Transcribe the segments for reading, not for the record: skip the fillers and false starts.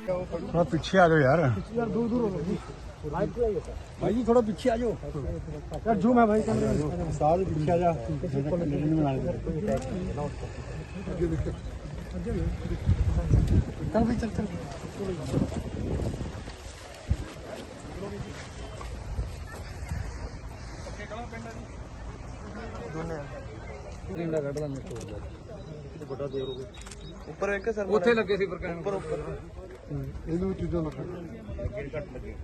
थोड़ा पीछे आ जाओ यार। यार दूर दूर हो भाई जी, थोड़ा पीछे आ जाओ यार। जूम है भाई कैमरे में। सारे पीछे आ जा। चल भाई चल चल। ਉੱਪਰ ਇੱਕ ਸਰ ਉੱਥੇ ਲੱਗੇ ਸੀ ਪਰ ਉੱਪਰ ਉੱਪਰ ਇਹਨੂੰ ਚੀਜ਼ਾਂ ਨਾ ਲੱਗੇ ਘੱਟ ਲੱਗੇ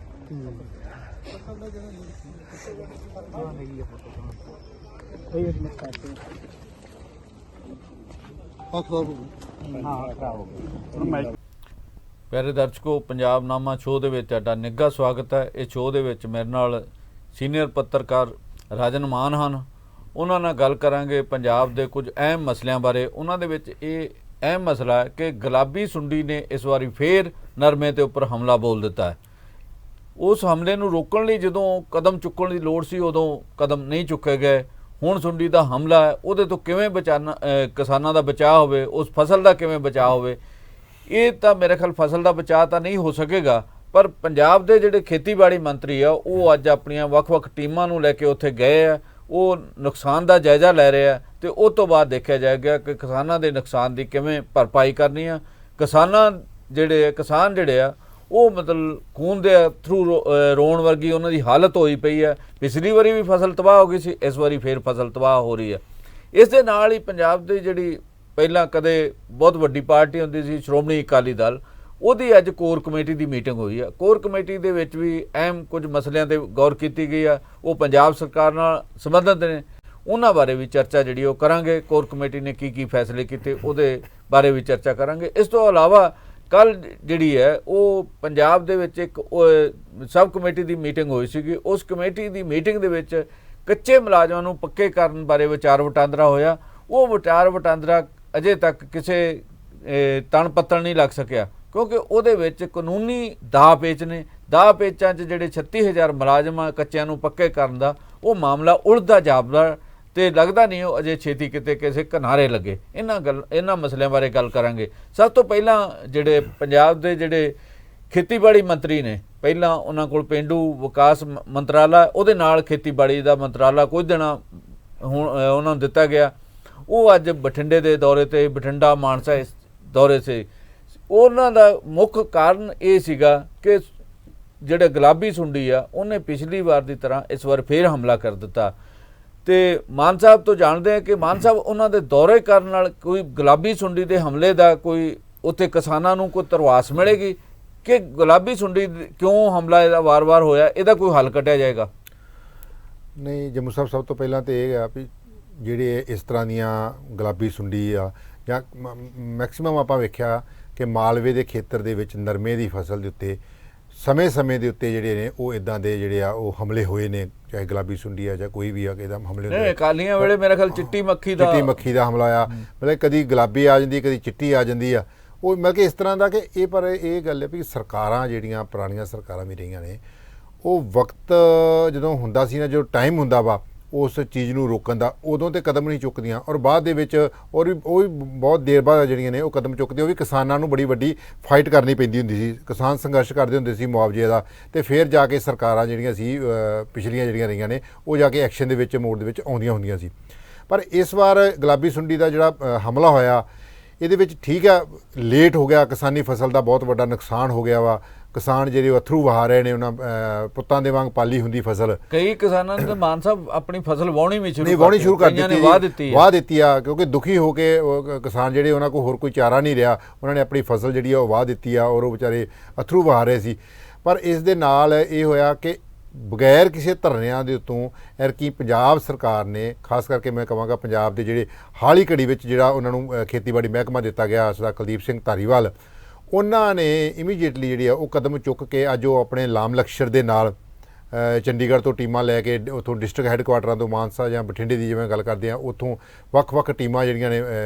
ਪਿਆਰੇ ਦਰਸ਼ਕੋ, ਪੰਜਾਬ ਨਾਮਾ ਸ਼ੋਅ ਦੇ ਵਿੱਚ ਤੁਹਾਡਾ ਨਿੱਘਾ ਸਵਾਗਤ ਹੈ। ਇਹ ਸ਼ੋਅ ਦੇ ਵਿੱਚ ਮੇਰੇ ਨਾਲ ਸੀਨੀਅਰ ਪੱਤਰਕਾਰ ਰਾਜਨ ਮਾਨ ਹਨ। ਉਹਨਾਂ ਨਾਲ ਗੱਲ ਕਰਾਂਗੇ ਪੰਜਾਬ ਦੇ ਕੁਝ ਅਹਿਮ ਮਸਲਿਆਂ ਬਾਰੇ। ਉਹਨਾਂ ਦੇ ਵਿੱਚ ਇਹ ਅਹਿਮ ਮਸਲਾ ਹੈ ਕਿ ਗੁਲਾਬੀ ਸੁੰਡੀ ਨੇ ਇਸ ਵਾਰੀ ਫੇਰ ਨਰਮੇ ਦੇ ਉੱਪਰ ਹਮਲਾ ਬੋਲ ਦਿੱਤਾ ਹੈ। ਉਸ ਹਮਲੇ ਨੂੰ ਰੋਕਣ ਲਈ ਜਦੋਂ ਕਦਮ ਚੁੱਕਣ ਦੀ ਲੋੜ ਸੀ ਉਦੋਂ ਕਦਮ ਨਹੀਂ ਚੁੱਕੇ ਗਏ। ਹੁਣ ਸੁੰਡੀ ਦਾ ਹਮਲਾ ਹੈ, ਉਹਦੇ ਤੋਂ ਕਿਵੇਂ ਬਚਾਉਣਾ, ਕਿਸਾਨਾਂ ਦਾ ਬਚਾਅ ਹੋਵੇ, ਉਸ ਫਸਲ ਦਾ ਕਿਵੇਂ ਬਚਾਅ ਹੋਵੇ। ਇਹ ਤਾਂ ਮੇਰੇ ਖਿਆਲ ਫਸਲ ਦਾ ਬਚਾਅ ਤਾਂ ਨਹੀਂ ਹੋ ਸਕੇਗਾ, ਪਰ ਪੰਜਾਬ ਦੇ ਜਿਹੜੇ ਖੇਤੀਬਾੜੀ ਮੰਤਰੀ ਆ ਉਹ ਅੱਜ ਆਪਣੀਆਂ ਵੱਖ-ਵੱਖ ਟੀਮਾਂ ਨੂੰ ਲੈ ਕੇ ਉੱਥੇ ਗਏ ਆ। ਉਹ ਨੁਕਸਾਨ ਦਾ ਜਾਇਜ਼ਾ ਲੈ ਰਹੇ ਆ ਤੇ ਉਸ ਤੋਂ ਬਾਅਦ ਦੇਖਿਆ ਜਾਏਗਾ ਕਿ ਕਿਸਾਨਾਂ ਦੇ ਨੁਕਸਾਨ ਦੀ ਕਿਵੇਂ ਭਰਪਾਈ ਕਰਨੀ ਆ। ਕਿਸਾਨ ਜਿਹੜੇ ਆ ਉਹ ਮਤਲਬ ਖੂਨ ਦੇ ਥਰੂ ਰੋਣ ਵਰਗੀ ਉਹਨਾਂ ਦੀ ਹਾਲਤ ਹੋਈ ਪਈ ਹੈ। ਪਿਛਲੀ ਵਾਰੀ ਵੀ ਫਸਲ ਤਬਾਹ ਹੋ ਗਈ ਸੀ, ਇਸ ਵਾਰੀ ਫੇਰ ਫਸਲ ਤਬਾਹ ਹੋ ਰਹੀ ਹੈ। ਇਸ ਦੇ ਨਾਲ ਹੀ ਪੰਜਾਬ ਦੀ ਜਿਹੜੀ ਪਹਿਲਾਂ ਕਦੇ ਬਹੁਤ ਵੱਡੀ ਪਾਰਟੀ ਹੁੰਦੀ ਸੀ ਸ਼੍ਰੋਮਣੀ ਅਕਾਲੀ ਦਲ, ਉਹਦੀ ਅੱਜ ਕੋਰ ਕਮੇਟੀ ਦੀ ਮੀਟਿੰਗ ਹੋਈ ਆ। ਕੋਰ ਕਮੇਟੀ ਦੇ ਵਿੱਚ ਵੀ ਅਹਿਮ ਕੁਝ ਮਸਲਿਆਂ 'ਤੇ ਗੌਰ ਕੀਤੀ ਗਈ ਆ। ਉਹ ਪੰਜਾਬ ਸਰਕਾਰ ਨਾਲ ਸੰਬੰਧਿਤ ਨੇ, ਉਹਨਾਂ ਬਾਰੇ ਵੀ ਚਰਚਾ ਜਿਹੜੀ ਉਹ ਕਰਾਂਗੇ। ਕੋਰ ਕਮੇਟੀ ਨੇ ਕੀ ਫੈਸਲੇ ਕੀਤੇ ਉਹਦੇ ਬਾਰੇ ਵੀ ਚਰਚਾ ਕਰਾਂਗੇ। ਇਸ ਤੋਂ ਇਲਾਵਾ ਕੱਲ੍ਹ ਜਿਹੜੀ ਹੈ ਉਹ ਪੰਜਾਬ ਦੇ ਵਿੱਚ ਇੱਕ ਸਬ ਕਮੇਟੀ ਦੀ ਮੀਟਿੰਗ ਹੋਈ ਸੀਗੀ। ਉਸ ਕਮੇਟੀ ਦੀ ਮੀਟਿੰਗ ਦੇ ਵਿੱਚ ਕੱਚੇ ਮੁਲਾਜ਼ਮਾਂ ਨੂੰ ਪੱਕੇ ਕਰਨ ਬਾਰੇ ਵਿਚਾਰ ਵਟਾਂਦਰਾ ਹੋਇਆ। ਉਹ ਵਿਚਾਰ ਵਟਾਂਦਰਾ ਅਜੇ ਤੱਕ ਕਿਸੇ ਤਣ ਪੱਤਣ ਨਹੀਂ ਲੱਗ ਸਕਿਆ, ਕਿਉਂਕਿ ਉਹਦੇ ਵਿੱਚ ਕਾਨੂੰਨੀ ਦਾਅ ਪੇਚ ਨੇ। ਦਾਅ ਪੇਚਾਂ 'ਚ ਜਿਹੜੇ 36,000 ਮੁਲਾਜ਼ਮਾਂ ਕੱਚਿਆਂ ਨੂੰ ਪੱਕੇ ਕਰਨ ਦਾ ਉਹ ਮਾਮਲਾ ਉਲਝਦਾ ਜਾਪਦਾ ਤੇ ਲੱਗਦਾ ਨਹੀਂ ਉਹ ਅਜੇ ਛੇਤੀ ਕਿਤੇ ਕਿਸੇ ਕਿਨਾਰੇ ਲੱਗੇ। ਇਹਨਾਂ ਮਸਲਿਆਂ ਬਾਰੇ ਗੱਲ ਕਰਾਂਗੇ। ਸਭ ਤੋਂ ਪਹਿਲਾਂ ਜਿਹੜੇ ਪੰਜਾਬ ਦੇ ਜਿਹੜੇ ਖੇਤੀਬਾੜੀ ਮੰਤਰੀ ਨੇ, ਪਹਿਲਾਂ ਉਹਨਾਂ ਕੋਲ ਪੇਂਡੂ ਵਿਕਾਸ ਮੰਤਰਾਲਾ, ਉਹਦੇ ਨਾਲ ਖੇਤੀਬਾੜੀ ਦਾ ਮੰਤਰਾਲਾ ਕੁਝ ਦਿਨਾਂ ਹੁਣ ਉਹਨਾਂ ਨੂੰ ਦਿੱਤਾ ਗਿਆ। ਉਹ ਅੱਜ ਬਠਿੰਡੇ ਦੇ ਦੌਰੇ 'ਤੇ, ਬਠਿੰਡਾ ਮਾਨਸਾ ਇਸ ਦੌਰੇ 'ਤੇ। ਉਹਨਾਂ ਦਾ ਮੁੱਖ ਕਾਰਨ ਇਹ ਸੀਗਾ ਕਿ ਜਿਹੜੇ ਗੁਲਾਬੀ ਸੁੰਡੀ ਆ ਉਹਨੇ ਪਿਛਲੀ ਵਾਰ ਦੀ ਤਰ੍ਹਾਂ ਇਸ ਵਾਰ ਫੇਰ ਹਮਲਾ ਕਰ ਦਿੱਤਾ। ਤੇ ਮਾਨ ਸਾਹਿਬ ਤੋਂ ਜਾਣਦੇ ਹਾਂ ਕਿ ਮਾਨ ਸਾਹਿਬ ਉਹਨਾਂ ਦੇ ਦੌਰੇ ਕਰਨ ਨਾਲ ਕੋਈ ਗੁਲਾਬੀ ਸੁੰਡੀ ਦੇ ਹਮਲੇ ਦਾ ਕੋਈ ਉੱਥੇ ਕਿਸਾਨਾਂ ਨੂੰ ਕੋਈ ਧਰਵਾਸ ਮਿਲੇਗੀ ਕਿ ਗੁਲਾਬੀ ਸੁੰਡੀ ਕਿਉਂ ਹਮਲਾ ਇਹਦਾ ਵਾਰ-ਵਾਰ ਹੋਇਆ, ਇਹਦਾ ਕੋਈ ਹੱਲ ਕੱਢਿਆ ਜਾਏਗਾ? ਨਹੀਂ, ਜੰਮੂ ਸਾਹਿਬ ਸਭ ਤੋਂ ਪਹਿਲਾਂ ਤਾਂ ਇਹ ਆ ਵੀ ਜਿਹੜੇ ਇਸ ਤਰ੍ਹਾਂ ਦੀਆਂ ਗੁਲਾਬੀ ਸੁੰਡੀ ਆ ਜਾਂ ਮੈਕਸੀਮਮ ਆਪਾਂ ਵੇਖਿਆ ਕਿ ਮਾਲਵੇ ਦੇ ਖੇਤਰ ਦੇ ਵਿੱਚ ਨਰਮੇ ਦੀ ਫਸਲ ਦੇ ਉੱਤੇ ਸਮੇਂ ਦੇ ਉੱਤੇ ਜਿਹੜੇ ਨੇ ਉਹ ਇਦਾਂ ਦੇ ਜਿਹੜੇ ਆ ਉਹ ਹਮਲੇ ਹੋਏ ਨੇ, ਚਾਹੇ ਗੁਲਾਬੀ ਸੁੰਡੀ ਆ ਜਾਂ ਕੋਈ ਵੀ ਆ, ਇਹਦਾ ਹਮਲੇ ਹੁੰਦੇ। ਅਕਾਲੀਆਂ ਵੇਲੇ ਮੇਰੇ ਖਿਆਲ ਚਿੱਟੀ ਮੱਖੀ ਦਾ ਹਮਲਾ ਆ। ਮਤਲਬ ਕਦੀ ਗੁਲਾਬੀ ਆ ਜਾਂਦੀ, ਕਦੀ ਚਿੱਟੀ ਆ ਜਾਂਦੀ ਆ। ਉਹ ਮਤਲਬ ਕਿ ਇਸ ਤਰ੍ਹਾਂ ਦਾ ਕਿ ਇਹ, ਪਰ ਇਹ ਗੱਲ ਹੈ ਵੀ ਸਰਕਾਰਾਂ ਜਿਹੜੀਆਂ ਪੁਰਾਣੀਆਂ ਸਰਕਾਰਾਂ ਵੀ ਰਹੀਆਂ ਨੇ, ਉਹ ਵਕਤ ਜਦੋਂ ਹੁੰਦਾ ਸੀ ਨਾ, ਜੋ ਟਾਈਮ ਹੁੰਦਾ ਵਾ ਉਸ ਚੀਜ਼ ਨੂੰ ਰੋਕਣ ਦਾ, ਉਦੋਂ ਤੇ ਕਦਮ ਨਹੀਂ ਚੁੱਕਦੀਆਂ। ਔਰ ਬਾਅਦ ਦੇ ਵਿੱਚ ਉਹ ਵੀ ਬਹੁਤ ਦੇਰ ਬਾਅਦ ਜਿਹੜੀਆਂ ਨੇ ਉਹ ਕਦਮ ਚੁੱਕਦੇ। ਉਹ ਵੀ ਕਿਸਾਨਾਂ ਨੂੰ ਬੜੀ ਵੱਡੀ ਫਾਈਟ ਕਰਨੀ ਪੈਂਦੀ ਹੁੰਦੀ ਸੀ, ਕਿਸਾਨ ਸੰਘਰਸ਼ ਕਰਦੇ ਹੁੰਦੇ ਸੀ ਮੁਆਵਜ਼ੇ ਦਾ, ਤੇ ਫਿਰ ਜਾ ਕੇ ਸਰਕਾਰਾਂ ਜਿਹੜੀਆਂ ਸੀ ਪਿਛਲੀਆਂ ਜਿਹੜੀਆਂ ਰਹੀਆਂ ਨੇ ਉਹ ਜਾ ਕੇ ਐਕਸ਼ਨ ਦੇ ਵਿੱਚ, ਮੋੜ ਦੇ ਵਿੱਚ ਆਉਂਦੀਆਂ ਹੁੰਦੀਆਂ ਸੀ। ਪਰ ਇਸ ਵਾਰ ਗੁਲਾਬੀ ਸੁੰਡੀ ਦਾ ਜਿਹੜਾ ਹਮਲਾ ਹੋਇਆ, ਇਹਦੇ ਵਿੱਚ ਠੀਕ ਆ ਲੇਟ ਹੋ ਗਿਆ, ਕਿਸਾਨੀ ਫਸਲ ਦਾ ਬਹੁਤ ਵੱਡਾ ਨੁਕਸਾਨ ਹੋ ਗਿਆ ਵਾ। ਕਿਸਾਨ ਜਿਹੜੇ ਅਥਰੂ ਵਹਾ ਰਹੇ ਨੇ, ਉਹਨਾਂ ਪੁੱਤਾਂ ਦੇ ਵਾਂਗ ਪਾਲੀ ਹੁੰਦੀ ਫਸਲ। ਕਈ ਕਿਸਾਨਾਂ ਨੇ ਤਾਂ ਮਾਨ ਸਾਹਿਬ ਆਪਣੀ ਫਸਲ ਵਾਹਣੀ ਸ਼ੁਰੂ ਕਰ ਦਿੱਤੀ ਆ, ਕਿਉਂਕਿ ਦੁਖੀ ਹੋ ਕੇ ਕਿਸਾਨ ਜਿਹੜੇ, ਉਹਨਾਂ ਕੋਲ ਹੋਰ ਕੋਈ ਚਾਰਾ ਨਹੀਂ ਰਿਹਾ, ਉਹਨਾਂ ਨੇ ਆਪਣੀ ਫਸਲ ਜਿਹੜੀ ਆ ਉਹ ਵਾਹ ਦਿੱਤੀ ਆ, ਔਰ ਉਹ ਵਿਚਾਰੇ ਅਥਰੂ ਵਹਾ ਰਹੇ ਸੀ। ਪਰ ਇਸ ਦੇ ਨਾਲ ਇਹ ਹੋਇਆ ਕਿ ਬਗੈਰ ਕਿਸੇ ਧਰਨਿਆਂ ਦੇ ਉੱਤੋਂ ਐਰਕੀ ਪੰਜਾਬ ਸਰਕਾਰ ਨੇ, ਖਾਸ ਕਰਕੇ ਮੈਂ ਕਹਾਂਗਾ ਪੰਜਾਬ ਦੇ ਜਿਹੜੇ ਹਾਲ ਹੀ ਘੜੀ ਵਿੱਚ ਜਿਹੜਾ ਉਹਨਾਂ ਨੂੰ ਖੇਤੀਬਾੜੀ ਮਹਿਕਮਾ ਦਿੱਤਾ ਗਿਆ ਸਰਦਾਰ ਕੁਲਦੀਪ ਸਿੰਘ ਧਾਰੀਵਾਲ, ਉਹਨਾਂ ਨੇ ਇਮੀਡੀਏਟਲੀ ਜਿਹੜੀ ਆ ਉਹ ਕਦਮ ਚੁੱਕ ਕੇ ਅੱਜ ਉਹ ਆਪਣੇ ਲਾਮ ਲਕਸ਼ਰ ਦੇ ਨਾਲ ਚੰਡੀਗੜ੍ਹ ਤੋਂ ਟੀਮਾਂ ਲੈ ਕੇ ਉੱਥੋਂ ਡਿਸਟ੍ਰਿਕਟ ਹੈੱਡਕੁਆਟਰਾਂ ਤੋਂ ਮਾਨਸਾ ਜਾਂ ਬਠਿੰਡੇ ਦੀ ਜਿਵੇਂ ਗੱਲ ਕਰਦੇ ਆ, ਉੱਥੋਂ ਵੱਖ-ਵੱਖ ਟੀਮਾਂ ਜਿਹੜੀਆਂ ਨੇ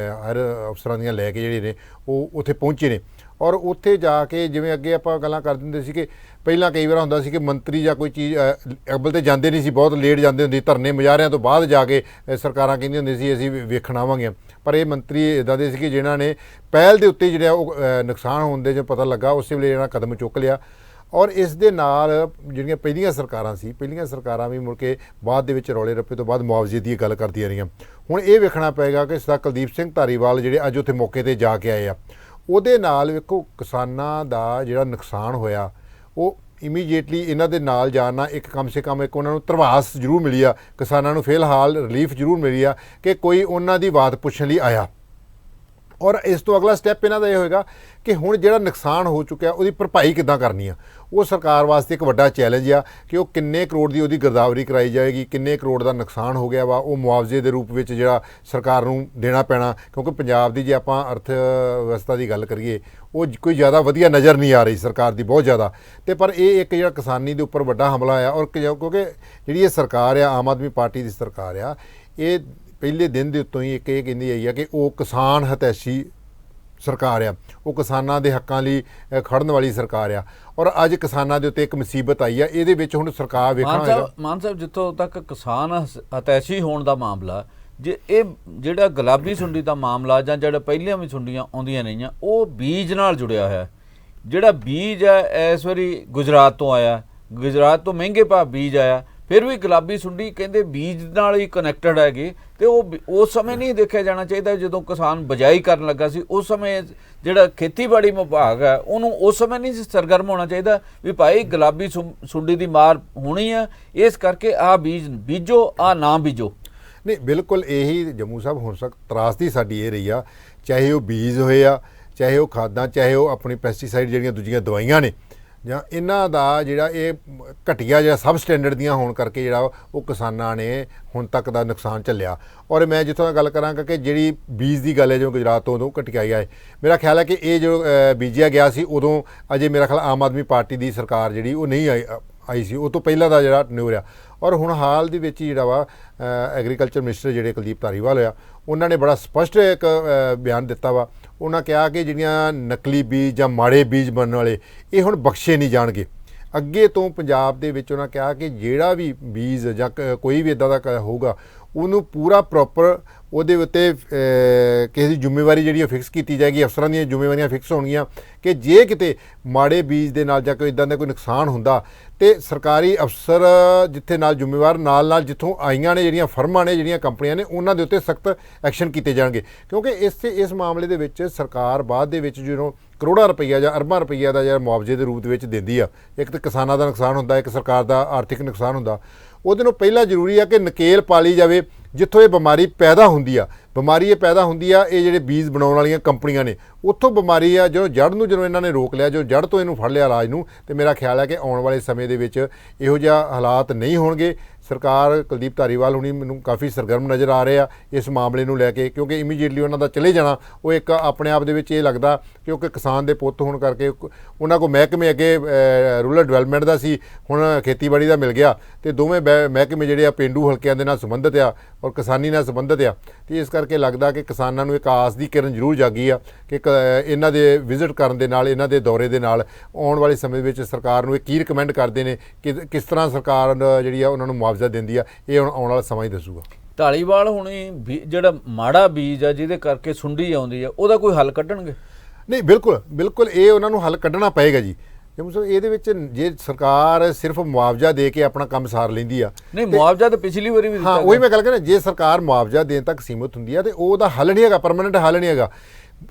ਹਰ ਅਫਸਰਾਂ ਦੀਆਂ ਲੈ ਕੇ ਜਿਹੜੇ ਨੇ ਉਹ ਉੱਥੇ ਪਹੁੰਚੇ ਨੇ। ਔਰ ਉੱਥੇ ਜਾ ਕੇ ਜਿਵੇਂ ਅੱਗੇ ਆਪਾਂ ਗੱਲਾਂ ਕਰ ਦਿੰਦੇ ਸੀ ਕਿ ਪਹਿਲਾਂ ਕਈ ਵਾਰ ਹੁੰਦਾ ਸੀ ਕਿ ਮੰਤਰੀ ਜਾਂ ਕੋਈ ਚੀਜ਼ ਅੱਬਲ ਤੇ ਜਾਂਦੇ ਨਹੀਂ ਸੀ, ਬਹੁਤ ਲੇਟ ਜਾਂਦੇ ਹੁੰਦੇ, ਧਰਨੇ ਮੁਜ਼ਾਹਰਿਆਂ ਤੋਂ ਬਾਅਦ ਜਾ ਕੇ ਸਰਕਾਰਾਂ ਕਹਿੰਦੀਆਂ ਹੁੰਦੀਆਂ ਸੀ ਅਸੀਂ ਵੇਖਣ ਆਵਾਂਗੇ। ਪਰ ਇਹ ਮੰਤਰੀ ਇੱਦਾਂ ਦੇ ਸੀ ਕਿ ਜਿਨ੍ਹਾਂ ਨੇ ਪਹਿਲ ਦੇ ਉੱਤੇ ਜਿਹੜਾ ਉਹ ਨੁਕਸਾਨ ਹੋਣ ਦੇ ਜੋ ਪਤਾ ਲੱਗਾ ਉਸੇ ਵੇਲੇ ਜਿਹੜਾ ਕਦਮ ਚੁੱਕ ਲਿਆ। ਔਰ ਇਸ ਦੇ ਨਾਲ ਜਿਹੜੀਆਂ ਪਹਿਲੀਆਂ ਸਰਕਾਰਾਂ ਵੀ ਮੁੜ ਕੇ ਬਾਅਦ ਦੇ ਵਿੱਚ ਰੌਲੇ ਰੱਪੇ ਤੋਂ ਬਾਅਦ ਮੁਆਵਜ਼ੇ ਦੀ ਗੱਲ ਕਰਦੀਆਂ ਰਹੀਆਂ। ਹੁਣ ਇਹ ਵੇਖਣਾ ਪਏਗਾ ਕਿ ਸਰਦਾਰ ਕੁਲਦੀਪ ਸਿੰਘ ਧਾਰੀਵਾਲ ਜਿਹੜੇ ਅੱਜ ਉੱਥੇ ਮੌਕੇ 'ਤੇ ਜਾ ਕੇ ਆਏ ਆ, ਉਹਦੇ ਨਾਲ ਵੇਖੋ ਕਿਸਾਨਾਂ ਦਾ ਜਿਹੜਾ ਨੁਕਸਾਨ ਹੋਇਆ ਉਹ ਇਮੀਡੀਏਟਲੀ ਇਹਨਾਂ ਦੇ ਨਾਲ ਜਾਣ ਨਾਲ ਇੱਕ ਕਮ ਸੇ ਕਮ ਇੱਕ ਉਹਨਾਂ ਨੂੰ ਧਰਵਾਸ ਜ਼ਰੂਰ ਮਿਲੀ ਆ, ਕਿਸਾਨਾਂ ਨੂੰ ਫਿਲਹਾਲ ਰਿਲੀਫ ਜ਼ਰੂਰ ਮਿਲੀ ਆ ਕਿ ਕੋਈ ਉਹਨਾਂ ਦੀ ਬਾਤ ਪੁੱਛਣ ਲਈ ਆਇਆ। ਔਰ ਇਸ ਤੋਂ ਅਗਲਾ ਸਟੈਪ ਇਹਨਾਂ ਦਾ ਇਹ ਹੋਏਗਾ ਕਿ ਹੁਣ ਜਿਹੜਾ ਨੁਕਸਾਨ ਹੋ ਚੁੱਕਿਆ ਉਹਦੀ ਭਰਪਾਈ ਕਿੱਦਾਂ ਕਰਨੀ ਆ। ਉਹ ਸਰਕਾਰ ਵਾਸਤੇ ਇੱਕ ਵੱਡਾ ਚੈਲੰਜ ਆ ਕਿ ਉਹ ਕਿੰਨੇ ਕਰੋੜ ਦੀ ਉਹਦੀ ਗਿਰਦਾਵਰੀ ਕਰਾਈ ਜਾਏਗੀ, ਕਿੰਨੇ ਕਰੋੜ ਦਾ ਨੁਕਸਾਨ ਹੋ ਗਿਆ ਵਾ, ਉਹ ਮੁਆਵਜ਼ੇ ਦੇ ਰੂਪ ਵਿੱਚ ਜਿਹੜਾ ਸਰਕਾਰ ਨੂੰ ਦੇਣਾ ਪੈਣਾ। ਕਿਉਂਕਿ ਪੰਜਾਬ ਦੀ ਜੇ ਆਪਾਂ ਅਰਥ ਵਿਵਸਥਾ ਦੀ ਗੱਲ ਕਰੀਏ ਉਹ ਕੋਈ ਜ਼ਿਆਦਾ ਵਧੀਆ ਨਜ਼ਰ ਨਹੀਂ ਆ ਰਹੀ ਸਰਕਾਰ ਦੀ, ਬਹੁਤ ਜ਼ਿਆਦਾ। ਤੇ ਪਰ ਇਹ ਇੱਕ ਜਿਹੜਾ ਕਿਸਾਨੀ ਦੇ ਉੱਪਰ ਵੱਡਾ ਹਮਲਾ ਆ। ਔਰ ਕਿਉਂਕਿ ਜਿਹੜੀ ਇਹ ਸਰਕਾਰ ਆ, ਆਮ ਆਦਮੀ ਪਾਰਟੀ ਦੀ ਸਰਕਾਰ ਆ, ਇਹ ਪਹਿਲੇ ਦਿਨ ਦੇ ਉੱਤੋਂ ਹੀ ਇੱਕ ਇਹ ਕਹਿੰਦੀ ਆਈ ਆ ਕਿ ਉਹ ਕਿਸਾਨ ਹਿਤੈਸ਼ੀ ਸਰਕਾਰ ਆ, ਉਹ ਕਿਸਾਨਾਂ ਦੇ ਹੱਕਾਂ ਲਈ ਖੜਨ ਵਾਲੀ ਸਰਕਾਰ ਆ। ਔਰ ਅੱਜ ਕਿਸਾਨਾਂ ਦੇ ਉੱਤੇ ਇੱਕ ਮੁਸੀਬਤ ਆਈ ਆ, ਇਹਦੇ ਵਿੱਚ ਹੁਣ ਸਰਕਾਰ ਵੇਖਣਾ ਹੋਏਗਾ। ਮਾਨ ਸਾਹਿਬ, ਜਿੱਥੋਂ ਤੱਕ ਕਿਸਾਨ ਹਿਤੈਸ਼ੀ ਹੋਣ ਦਾ ਮਾਮਲਾ, ਜੇ ਇਹ ਜਿਹੜਾ ਗੁਲਾਬੀ ਸੁੰਡੀ ਦਾ ਮਾਮਲਾ ਜਾਂ ਜਿਹੜਾ ਪਹਿਲੀਆਂ ਵੀ ਸੁੰਡੀਆਂ ਆਉਂਦੀਆਂ ਰਹੀਆਂ, ਉਹ ਬੀਜ ਨਾਲ ਜੁੜਿਆ ਹੋਇਆ। ਜਿਹੜਾ ਬੀਜ ਹੈ ਇਸ ਵਾਰੀ ਗੁਜਰਾਤ ਤੋਂ ਆਇਆ, ਗੁਜਰਾਤ ਤੋਂ ਮਹਿੰਗੇ ਭਾਅ ਬੀਜ ਆਇਆ, ਫਿਰ ਵੀ ਗੁਲਾਬੀ ਸੁੰਡੀ ਕਹਿੰਦੇ ਬੀਜ ਨਾਲ ਹੀ ਕਨੈਕਟਡ ਹੈਗੇ। ਤੇ ਉਹ ਉਸ ਸਮੇਂ ਨਹੀਂ ਦੇਖਿਆ ਜਾਣਾ ਚਾਹੀਦਾ ਜਦੋਂ ਕਿਸਾਨ ਬਿਜਾਈ ਕਰਨ ਲੱਗਾ ਸੀ। ਉਸ ਸਮੇਂ ਜਿਹੜਾ ਖੇਤੀਬਾੜੀ ਵਿਭਾਗ ਹੈ ਉਹਨੂੰ ਉਸ ਸਮੇਂ ਨਹੀਂ ਸਰਗਰਮ ਹੋਣਾ ਚਾਹੀਦਾ ਵੀ ਭਾਈ ਗੁਲਾਬੀ ਸੁੰਡੀ ਦੀ ਮਾਰ ਹੋਣੀ ਆ, ਇਸ ਕਰਕੇ ਆਹ ਬੀਜ ਬੀਜੋ, ਆਹ ਨਾ ਬੀਜੋ। ਨਹੀਂ, ਬਿਲਕੁਲ ਇਹੀ ਜੰਮੂ ਸਾਹਿਬ ਹੁਣ ਤੱਕ ਤਰਾਸਦੀ ਸਾਡੀ ਇਹ ਰਹੀ ਆ, ਚਾਹੇ ਉਹ ਬੀਜ ਹੋਏ ਆ, ਚਾਹੇ ਉਹ ਖਾਦਾਂ, ਚਾਹੇ ਉਹ ਆਪਣੀ ਪੈਸਟੀਸਾਈਡ ਜਿਹੜੀਆਂ ਦੂਜੀਆਂ ਦਵਾਈਆਂ ਨੇ, ਜਾਂ ਇਹਨਾਂ ਦਾ ਜਿਹੜਾ ਇਹ ਘਟੀਆ ਜਿਹੜਾ ਸਬ ਸਟੈਂਡਰਡ ਦੀਆਂ ਹੋਣ ਕਰਕੇ ਜਿਹੜਾ ਉਹ ਕਿਸਾਨਾਂ ਨੇ ਹੁਣ ਤੱਕ ਦਾ ਨੁਕਸਾਨ ਝੱਲਿਆ। ਔਰ ਮੈਂ ਜਿੱਥੋਂ ਤੱਕ ਗੱਲ ਕਰਾਂਗਾ ਕਿ ਜਿਹੜੀ ਬੀਜ ਦੀ ਗੱਲ ਹੈ ਜੋ ਗੁਜਰਾਤ ਤੋਂ ਉਦੋਂ ਘਟਿਆਈ ਆਏ, ਮੇਰਾ ਖਿਆਲ ਹੈ ਕਿ ਇਹ ਜੋ ਬੀਜਿਆ ਗਿਆ ਸੀ ਉਦੋਂ ਅਜੇ ਮੇਰਾ ਖਿਆਲ ਆਮ ਆਦਮੀ ਪਾਰਟੀ ਦੀ ਸਰਕਾਰ ਜਿਹੜੀ ਉਹ ਨਹੀਂ ਆਈ ਸੀ, ਉਹ ਤੋਂ ਪਹਿਲਾਂ ਦਾ ਜਿਹੜਾ ਟਨਿਓਰ ਆ। ਔਰ ਹੁਣ ਹਾਲ ਦੇ ਵਿੱਚ ਜਿਹੜਾ ਵਾ ਐਗਰੀਕਲਚਰ ਮਿਨਿਸਟਰ ਜਿਹੜੇ ਕੁਲਦੀਪ ਧਾਰੀਵਾਲ ਹੋਇਆ, ਉਹਨਾਂ ਨੇ ਬੜਾ ਸਪਸ਼ਟ ਇੱਕ ਬਿਆਨ ਦਿੱਤਾ ਵਾ। ਉਹਨਾਂ ਕਿਹਾ ਕਿ ਜਿਹੜੀਆਂ ਨਕਲੀ ਬੀਜ ਜਾਂ ਮਾੜੇ ਬੀਜ ਬਣਨ ਵਾਲੇ ਇਹ ਹੁਣ ਬਖਸ਼ੇ ਨਹੀਂ ਜਾਣਗੇ। ਅੱਗੇ ਤੋਂ ਪੰਜਾਬ ਦੇ ਵਿੱਚ ਉਹਨਾਂ ਕਿਹਾ ਕਿ ਜਿਹੜਾ ਵੀ ਬੀਜ ਜਾਂ ਕੋਈ ਵੀ ਇੱਦਾਂ ਦਾ ਹੋਊਗਾ ਉਹਨੂੰ ਪੂਰਾ ਪ੍ਰੋਪਰ ਉਹਦੇ ਉੱਤੇ ਕਿਸੇ ਦੀ ਜ਼ਿੰਮੇਵਾਰੀ ਜਿਹੜੀ ਉਹ ਫਿਕਸ ਕੀਤੀ ਜਾਏਗੀ, ਅਫਸਰਾਂ ਦੀਆਂ ਜ਼ਿੰਮੇਵਾਰੀਆਂ ਫਿਕਸ ਹੋਣਗੀਆਂ ਕਿ ਜੇ ਕਿਤੇ ਮਾੜੇ ਬੀਜ ਦੇ ਨਾਲ ਜਾਂ ਕੋਈ ਇੱਦਾਂ ਦਾ ਕੋਈ ਨੁਕਸਾਨ ਹੁੰਦਾ ਤੇ ਸਰਕਾਰੀ ਅਫਸਰ ਜਿੱਥੇ ਨਾਲ ਜ਼ਿੰਮੇਵਾਰ ਨਾਲ ਜਿੱਥੋਂ ਆਈਆਂ ਨੇ ਜਿਹੜੀਆਂ ਫਰਮਾਂ ਨੇ, ਜਿਹੜੀਆਂ ਕੰਪਨੀਆਂ ਨੇ, ਉਹਨਾਂ ਦੇ ਉੱਤੇ ਸਖਤ ਐਕਸ਼ਨ ਕੀਤੇ ਜਾਣਗੇ। ਕਿਉਂਕਿ ਇਸ ਮਾਮਲੇ ਦੇ ਵਿੱਚ ਸਰਕਾਰ ਬਾਅਦ ਦੇ ਵਿੱਚ ਜਦੋਂ ਕਰੋੜਾਂ ਰੁਪਈਆ ਜਾਂ ਅਰਬਾਂ ਰੁਪਈਆ ਦਾ ਜਿਹੜਾ ਮੁਆਵਜ਼ੇ ਦੇ ਰੂਪ ਦੇ ਵਿੱਚ ਦਿੰਦੀ ਆ, ਇੱਕ ਤਾਂ ਕਿਸਾਨਾਂ ਦਾ ਨੁਕਸਾਨ ਹੁੰਦਾ, ਇੱਕ ਸਰਕਾਰ ਦਾ ਆਰਥਿਕ ਨੁਕਸਾਨ ਹੁੰਦਾ, ਉਹਦੇ ਨੂੰ ਪਹਿਲਾਂ ਜ਼ਰੂਰੀ ਆ ਕਿ ਨਕੇਲ ਪਾਲੀ ਜਾਵੇ ਜਿੱਥੋਂ ਇਹ ਬਿਮਾਰੀ ਪੈਦਾ ਹੁੰਦੀ ਆ। ਬਿਮਾਰੀ ਇਹ ਪੈਦਾ ਹੁੰਦੀ ਆ ਇਹ ਜਿਹੜੇ ਬੀਜ ਬਣਾਉਣ ਵਾਲੀਆਂ ਕੰਪਨੀਆਂ ਨੇ, ਉੱਥੋਂ ਬਿਮਾਰੀ ਆ। ਜਦੋਂ ਜੜ੍ਹ ਨੂੰ ਜਦੋਂ ਇਹਨਾਂ ਨੇ ਰੋਕ ਲਿਆ, ਜੋ ਜੜ੍ਹ ਤੋਂ ਇਹਨੂੰ ਫੜ ਲਿਆ ਇਲਾਜ ਨੂੰ, ਤੇ ਮੇਰਾ ਖਿਆਲ ਹੈ ਕਿ ਆਉਣ ਵਾਲੇ ਸਮੇਂ ਦੇ ਵਿੱਚ ਇਹੋ ਜਿਹਾ ਹਾਲਾਤ ਨਹੀਂ ਹੋਣਗੇ। ਸਰਕਾਰ ਕੁਲਦੀਪ ਧਾਰੀਵਾਲ ਹੁਣੀ ਮੈਨੂੰ ਕਾਫੀ ਸਰਗਰਮ ਨਜ਼ਰ ਆ ਰਹੇ ਆ ਇਸ ਮਾਮਲੇ ਨੂੰ ਲੈ ਕੇ, ਕਿਉਂਕਿ ਇਮੀਡੀਏਟਲੀ ਉਹਨਾਂ ਦਾ ਚਲੇ ਜਾਣਾ ਉਹ ਇੱਕ ਆਪਣੇ ਆਪ ਦੇ ਵਿੱਚ ਇਹ ਲੱਗਦਾ, ਕਿਉਂਕਿ ਕਿਸਾਨ ਦੇ ਪੁੱਤ ਹੋਣ ਕਰਕੇ ਉਹਨਾਂ ਕੋਲ ਮਹਿਕਮੇ ਅੱਗੇ ਰੂਰਲ ਡਿਵੈਲਪਮੈਂਟ ਦਾ ਸੀ, ਹੁਣ ਖੇਤੀਬਾੜੀ ਦਾ ਮਿਲ ਗਿਆ, ਤੇ ਦੋਵੇਂ ਮਹਿਕਮੇ ਜਿਹੜੇ ਆ ਪੇਂਡੂ ਹਲਕਿਆਂ ਦੇ ਨਾਲ ਸੰਬੰਧਿਤ ਆ ਔਰ ਕਿਸਾਨੀ ਨਾਲ ਸੰਬੰਧਿਤ ਆ। ਤੇ ਇਸ ਕਰਕੇ ਲੱਗਦਾ ਕਿ ਕਿਸਾਨਾਂ ਨੂੰ ਇੱਕ ਆਸ ਦੀ ਕਿਰਨ ਜ਼ਰੂਰ ਜਾਗੀ ਆ ਕਿ ਇਹਨਾਂ ਦੇ ਵਿਜ਼ਿਟ ਕਰਨ ਦੇ ਨਾਲ, ਇਹਨਾਂ ਦੇ ਦੌਰੇ ਦੇ ਨਾਲ ਆਉਣ ਵਾਲੇ ਸਮੇਂ ਵਿੱਚ ਸਰਕਾਰ ਨੂੰ ਇਹ ਕੀ ਰਿਕਮੈਂਡ ਕਰਦੇ ਨੇ ਕਿ ਕਿਸ ਤਰ੍ਹਾਂ ਸਰਕਾਰ ਜਿਹੜੀ ਆ ਉਹਨਾਂ ਨੂੰ ਮੁਆਵਜ਼ਾ ਦਿੰਦੀ ਆ, ਇਹ ਹੁਣ ਆਉਣ ਵਾਲਾ ਸਮਾਂ ਹੀ ਦੱਸੂਗਾ। ਧਾਲੀਵਾਲ ਹੁਣੀ ਜਿਹੜਾ ਮਾੜਾ ਬੀਜ ਆ ਜਿਹਦੇ ਕਰਕੇ ਸੁੰਡੀ ਆਉਂਦੀ ਆ, ਉਹਦਾ ਕੋਈ ਹੱਲ ਕੱਢਣਗੇ? ਨਹੀਂ, ਬਿਲਕੁਲ ਇਹ ਉਹਨਾਂ ਨੂੰ ਹੱਲ ਕੱਢਣਾ ਪਏਗਾ ਜੀ। ਇਹਦੇ ਵਿੱਚ ਜੇ ਸਰਕਾਰ ਸਿਰਫ ਮੁਆਵਜ਼ਾ ਦੇ ਕੇ ਆਪਣਾ ਕੰਮ ਸਾਰ ਲੈਂਦੀ ਆ, ਨਹੀਂ ਮੁਆਵਜ਼ਾ ਤਾਂ ਪਿਛਲੀ ਵਾਰੀ ਵੀ ਦਿੱਤਾ। ਹਾਂ, ਉਹੀ ਮੈਂ ਗੱਲ ਕਰਾਂ, ਜੇ ਸਰਕਾਰ ਮੁਆਵਜ਼ਾ ਦੇਣ ਤੱਕ ਸੀਮਿਤ ਹੁੰਦੀ ਆ ਤੇ ਉਹਦਾ ਹੱਲ ਨਹੀਂ ਹੈਗਾ, ਪਰਮਾਨੈਂਟ ਹੱਲ ਨਹੀਂ ਹੈਗਾ।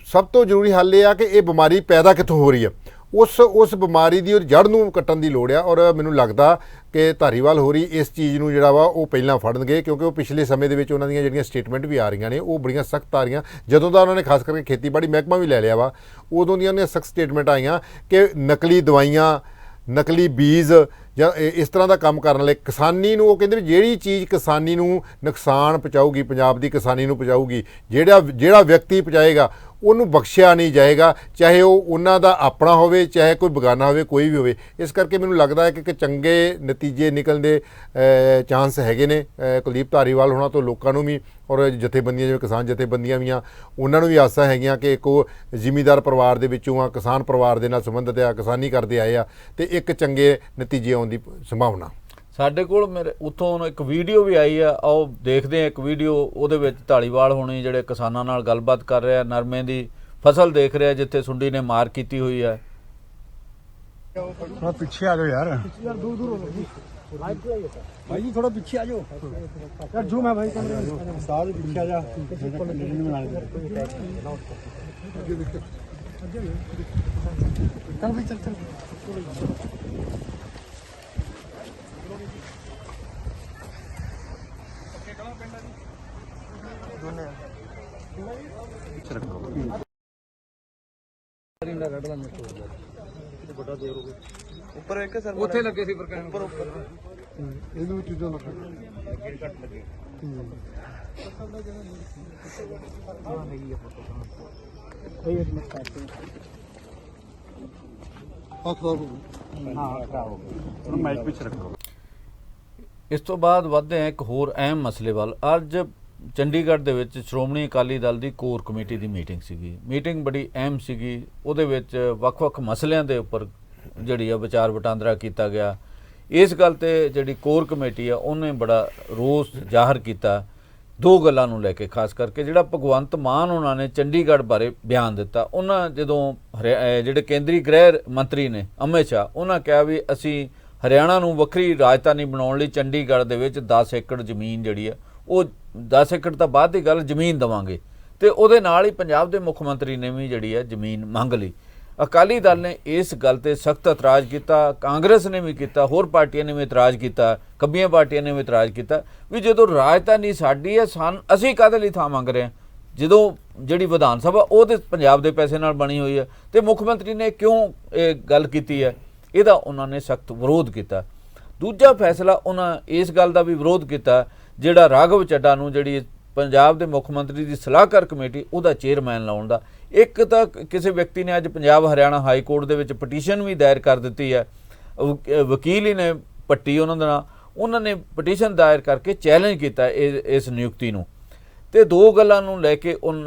ਸਭ ਤੋਂ ਜ਼ਰੂਰੀ ਹੱਲ ਇਹ ਆ ਕਿ ਇਹ ਬਿਮਾਰੀ ਪੈਦਾ ਕਿੱਥੋਂ ਹੋ ਰਹੀ ਆ, ਉਸ ਬਿਮਾਰੀ ਦੀ ਜੜ੍ਹ ਨੂੰ ਕੱਟਣ ਦੀ ਲੋੜ ਆ। ਔਰ ਮੈਨੂੰ ਲੱਗਦਾ ਕਿ ਧਾਰੀਵਾਲ ਹੋਰੀ ਇਸ ਚੀਜ਼ ਨੂੰ ਜਿਹੜਾ ਵਾ ਉਹ ਪਹਿਲਾਂ ਫੜਨਗੇ, ਕਿਉਂਕਿ ਉਹ ਪਿਛਲੇ ਸਮੇਂ ਦੇ ਵਿੱਚ ਉਹਨਾਂ ਦੀਆਂ ਜਿਹੜੀਆਂ ਸਟੇਟਮੈਂਟ ਵੀ ਆ ਰਹੀਆਂ ਨੇ ਉਹ ਬੜੀਆਂ ਸਖਤ ਆ ਰਹੀਆਂ। ਜਦੋਂ ਦਾ ਉਹਨਾਂ ਨੇ ਖਾਸ ਕਰਕੇ ਖੇਤੀਬਾੜੀ ਮਹਿਕਮਾ ਵੀ ਲੈ ਲਿਆ ਵਾ, ਉਦੋਂ ਦੀਆਂ ਉਹਨੇ ਸਖਤ ਸਟੇਟਮੈਂਟ ਆਈਆਂ ਕਿ ਨਕਲੀ ਦਵਾਈਆਂ, ਨਕਲੀ ਬੀਜ ਜਾਂ ਇਸ ਤਰ੍ਹਾਂ ਦਾ ਕੰਮ ਕਰਨ ਵਾਲੇ ਕਿਸਾਨੀ ਨੂੰ, ਉਹ ਕਹਿੰਦੇ ਵੀ ਜਿਹੜੀ ਚੀਜ਼ ਕਿਸਾਨੀ ਨੂੰ ਨੁਕਸਾਨ ਪਹੁੰਚਾਊਗੀ, ਪੰਜਾਬ ਦੀ ਕਿਸਾਨੀ ਨੂੰ ਪਹੁੰਚਾਊਗੀ, ਜਿਹੜਾ ਵਿਅਕਤੀ ਪਹੁੰਚਾਏਗਾ ਉਹਨੂੰ ਬਖਸ਼ਿਆ ਨਹੀਂ ਜਾਏਗਾ, ਚਾਹੇ ਉਹ ਉਹਨਾਂ ਦਾ ਆਪਣਾ ਹੋਵੇ ਚਾਹੇ ਕੋਈ ਬੇਗਾਨਾ ਹੋਵੇ, ਕੋਈ ਵੀ ਹੋਵੇ। ਇਸ ਕਰਕੇ ਮੈਨੂੰ ਲੱਗਦਾ ਹੈ ਕਿ ਚੰਗੇ ਨਤੀਜੇ ਨਿਕਲਣ ਦੇ ਚਾਂਸ ਹੈਗੇ ਨੇ। ਕੁਲਦੀਪ ਧਾਰੀਵਾਲ ਹੋਣਾ ਤੋਂ ਲੋਕਾਂ ਨੂੰ ਵੀ ਔਰ ਜਥੇਬੰਦੀਆਂ ਜਿਵੇਂ ਕਿਸਾਨ ਜਥੇਬੰਦੀਆਂ ਵੀ ਆ, ਉਹਨਾਂ ਨੂੰ ਵੀ ਆਸਾਂ ਹੈਗੀਆਂ ਕਿ ਇੱਕ ਉਹ ਜ਼ਿਮੀਂਦਾਰ ਪਰਿਵਾਰ ਦੇ ਵਿੱਚੋਂ ਆ, ਕਿਸਾਨ ਪਰਿਵਾਰ ਦੇ ਨਾਲ ਸੰਬੰਧਿਤ ਆ, ਕਿਸਾਨੀ ਕਰਦੇ ਆਏ ਆ, ਤੇ ਇੱਕ ਚੰਗੇ ਨਤੀਜੇ ਆਉਣ ਦੀ ਸੰਭਾਵਨਾ। ਸਾਡੇ ਕੋਲ ਮੇਰੇ ਉੱਥੋਂ ਇੱਕ ਵੀਡੀਓ ਵੀ ਆਈ ਆ, ਆਓ ਦੇਖਦੇ ਹਾਂ ਇੱਕ ਵੀਡੀਓ। ਉਹਦੇ ਵਿੱਚ ਧਾਲੀਵਾਲ ਹੋਣੀ ਜਿਹੜੇ ਕਿਸਾਨਾਂ ਨਾਲ ਗੱਲਬਾਤ ਕਰ ਰਿਹਾ, ਨਰਮੇ ਦੀ ਫਸਲ ਦੇਖ ਰਿਹਾ ਜਿੱਥੇ ਸੁੰਡੀ ਨੇ ਮਾਰ ਕੀਤੀ ਹੋਈ ਹੈ। थोड़ा पीछे आ जाओ यार। यार दूर दूर हो जी, भाई जी थोड़ा पीछे आ जाओ यार, जूम है भाई कैमरे में। सारे पीछे आ जा। चल भाई चल चल। ਉੱਪਰ ਇੱਕ ਸਰ ਉੱਥੇ ਲੱਗੇ ਸੀ ਪਰ ਉੱਪਰ ਉੱਪਰ ਇਹਨੂੰ ਚੀਜ਼ਾਂ ਰੱਖ। ਲੱਗੇ ਘੱਟ ਲੱਗੇ ਆ ਖਰਾਬ ਹੋ ਗਈ। ਹਾਂ ਖਰਾਬ ਹੋ ਗਈ। ਉਹਨੂੰ ਮਾਈਕ ਪਿੱਛੇ ਰੱਖੋ। ਇਸ ਤੋਂ ਬਾਅਦ ਵੱਧਦੇ ਹਾਂ ਇੱਕ ਹੋਰ ਅਹਿਮ ਮਸਲੇ ਵੱਲ। ਅੱਜ ਚੰਡੀਗੜ੍ਹ ਦੇ ਵਿੱਚ ਸ਼੍ਰੋਮਣੀ ਅਕਾਲੀ ਦਲ ਦੀ ਕੋਰ ਕਮੇਟੀ ਦੀ ਮੀਟਿੰਗ ਸੀਗੀ। ਮੀਟਿੰਗ ਬੜੀ ਅਹਿਮ ਸੀਗੀ। ਉਹਦੇ ਵਿੱਚ ਵੱਖ-ਵੱਖ ਮਸਲਿਆਂ ਦੇ ਉੱਪਰ ਜਿਹੜੀ ਆ ਵਿਚਾਰ ਵਟਾਂਦਰਾ ਕੀਤਾ ਗਿਆ। ਇਸ ਗੱਲ ਤੇ ਜਿਹੜੀ ਕੋਰ ਕਮੇਟੀ ਆ ਉਹਨੇ ਬੜਾ ਰੋਸ ਜ਼ਾਹਰ ਕੀਤਾ ਦੋ ਗੱਲਾਂ ਨੂੰ ਲੈ ਕੇ, ਖਾਸ ਕਰਕੇ ਜਿਹੜਾ ਭਗਵੰਤ ਮਾਨ ਉਹਨਾਂ ਨੇ ਚੰਡੀਗੜ੍ਹ ਬਾਰੇ ਬਿਆਨ ਦਿੱਤਾ। ਉਹਨਾਂ ਜਦੋਂ ਜਿਹੜੇ ਕੇਂਦਰੀ ਗ੍ਰਹਿ ਮੰਤਰੀ ਨੇ ਅਮਿਤ ਸ਼ਾਹ, ਉਹਨਾਂ ਕਿਹਾ ਵੀ ਅਸੀਂ ਹਰਿਆਣਾ ਨੂੰ ਵੱਖਰੀ ਰਾਜਧਾਨੀ ਬਣਾਉਣ ਲਈ ਚੰਡੀਗੜ੍ਹ ਦੇ ਵਿੱਚ 10 ਏਕੜ ਜ਼ਮੀਨ ਜਿਹੜੀ ਆ ਉਹ 10 ਏਕੜ ਤਾਂ ਬਾਅਦ ਦੀ ਗੱਲ ਜ਼ਮੀਨ ਦੇਵਾਂਗੇ, ਤੇ ਉਹਦੇ ਨਾਲ ਹੀ ਪੰਜਾਬ ਦੇ ਮੁੱਖ ਮੰਤਰੀ ਨੇ ਵੀ ਜਿਹੜੀ ਆ ਜ਼ਮੀਨ ਮੰਗ ਲਈ। ਅਕਾਲੀ ਦਲ ਨੇ ਇਸ ਗੱਲ ਤੇ ਸਖਤ ਇਤਰਾਜ਼ ਕੀਤਾ, ਕਾਂਗਰਸ ਨੇ ਵੀ ਕੀਤਾ, ਹੋਰ ਪਾਰਟੀਆਂ ਨੇ ਵੀ ਇਤਰਾਜ਼ ਕੀਤਾ, ਖੱਬੀਆਂ ਪਾਰਟੀਆਂ ਨੇ ਵੀ ਇਤਰਾਜ਼ ਕੀਤਾ ਵੀ ਜਦੋਂ ਰਾਜਧਾਨੀ ਸਾਡੀ ਹੈ ਅਸੀਂ ਕਾਹਦੇ ਲਈ ਥਾਂ ਮੰਗ ਰਹੇ ਹਾਂ, ਜਦੋਂ ਜਿਹੜੀ ਵਿਧਾਨ ਸਭਾ ਉਹ ਤੇ ਪੰਜਾਬ ਦੇ ਪੈਸੇ ਨਾਲ ਬਣੀ ਹੋਈ ਹੈ, ਤੇ ਮੁੱਖ ਮੰਤਰੀ ਨੇ ਕਿਉਂ ਇਹ ਗੱਲ ਕੀਤੀ ਹੈ, ਇਹਦਾ ਉਹਨਾਂ ਨੇ ਸਖਤ ਵਿਰੋਧ ਕੀਤਾ। ਦੂਜਾ ਫੈਸਲਾ ਉਹਨਾਂ ਇਸ ਗੱਲ ਦਾ ਵੀ ਵਿਰੋਧ ਕੀਤਾ ਜਿਹੜਾ ਰਾਘਵ ਚੱਡਾ ਨੂੰ ਜਿਹੜੀ ਪੰਜਾਬ ਦੇ ਮੁੱਖ ਮੰਤਰੀ ਦੀ ਸਲਾਹਕਾਰ ਕਮੇਟੀ ਉਹਦਾ ਚੇਅਰਮੈਨ ਲਾਉਣ ਦਾ। ਇੱਕ ਤਾਂ ਕਿਸੇ ਵਿਅਕਤੀ ਨੇ ਅੱਜ ਪੰਜਾਬ ਹਰਿਆਣਾ ਹਾਈ ਕੋਰਟ ਦੇ ਵਿੱਚ ਪਟੀਸ਼ਨ ਵੀ ਦਾਇਰ ਕਰ ਦਿੱਤੀ ਹੈ, ਵਕੀਲ ਹੀ ਨੇ ਪੱਟੀ ਉਹਨਾਂ ਦਾ ਨਾਂ, ਉਹਨਾਂ ਨੇ ਪਟੀਸ਼ਨ ਦਾਇਰ ਕਰਕੇ ਚੈਲੰਜ ਕੀਤਾ ਇਸ ਨਿਯੁਕਤੀ ਨੂੰ। ਤੇ ਦੋ ਗੱਲਾਂ ਨੂੰ ਲੈ ਕੇ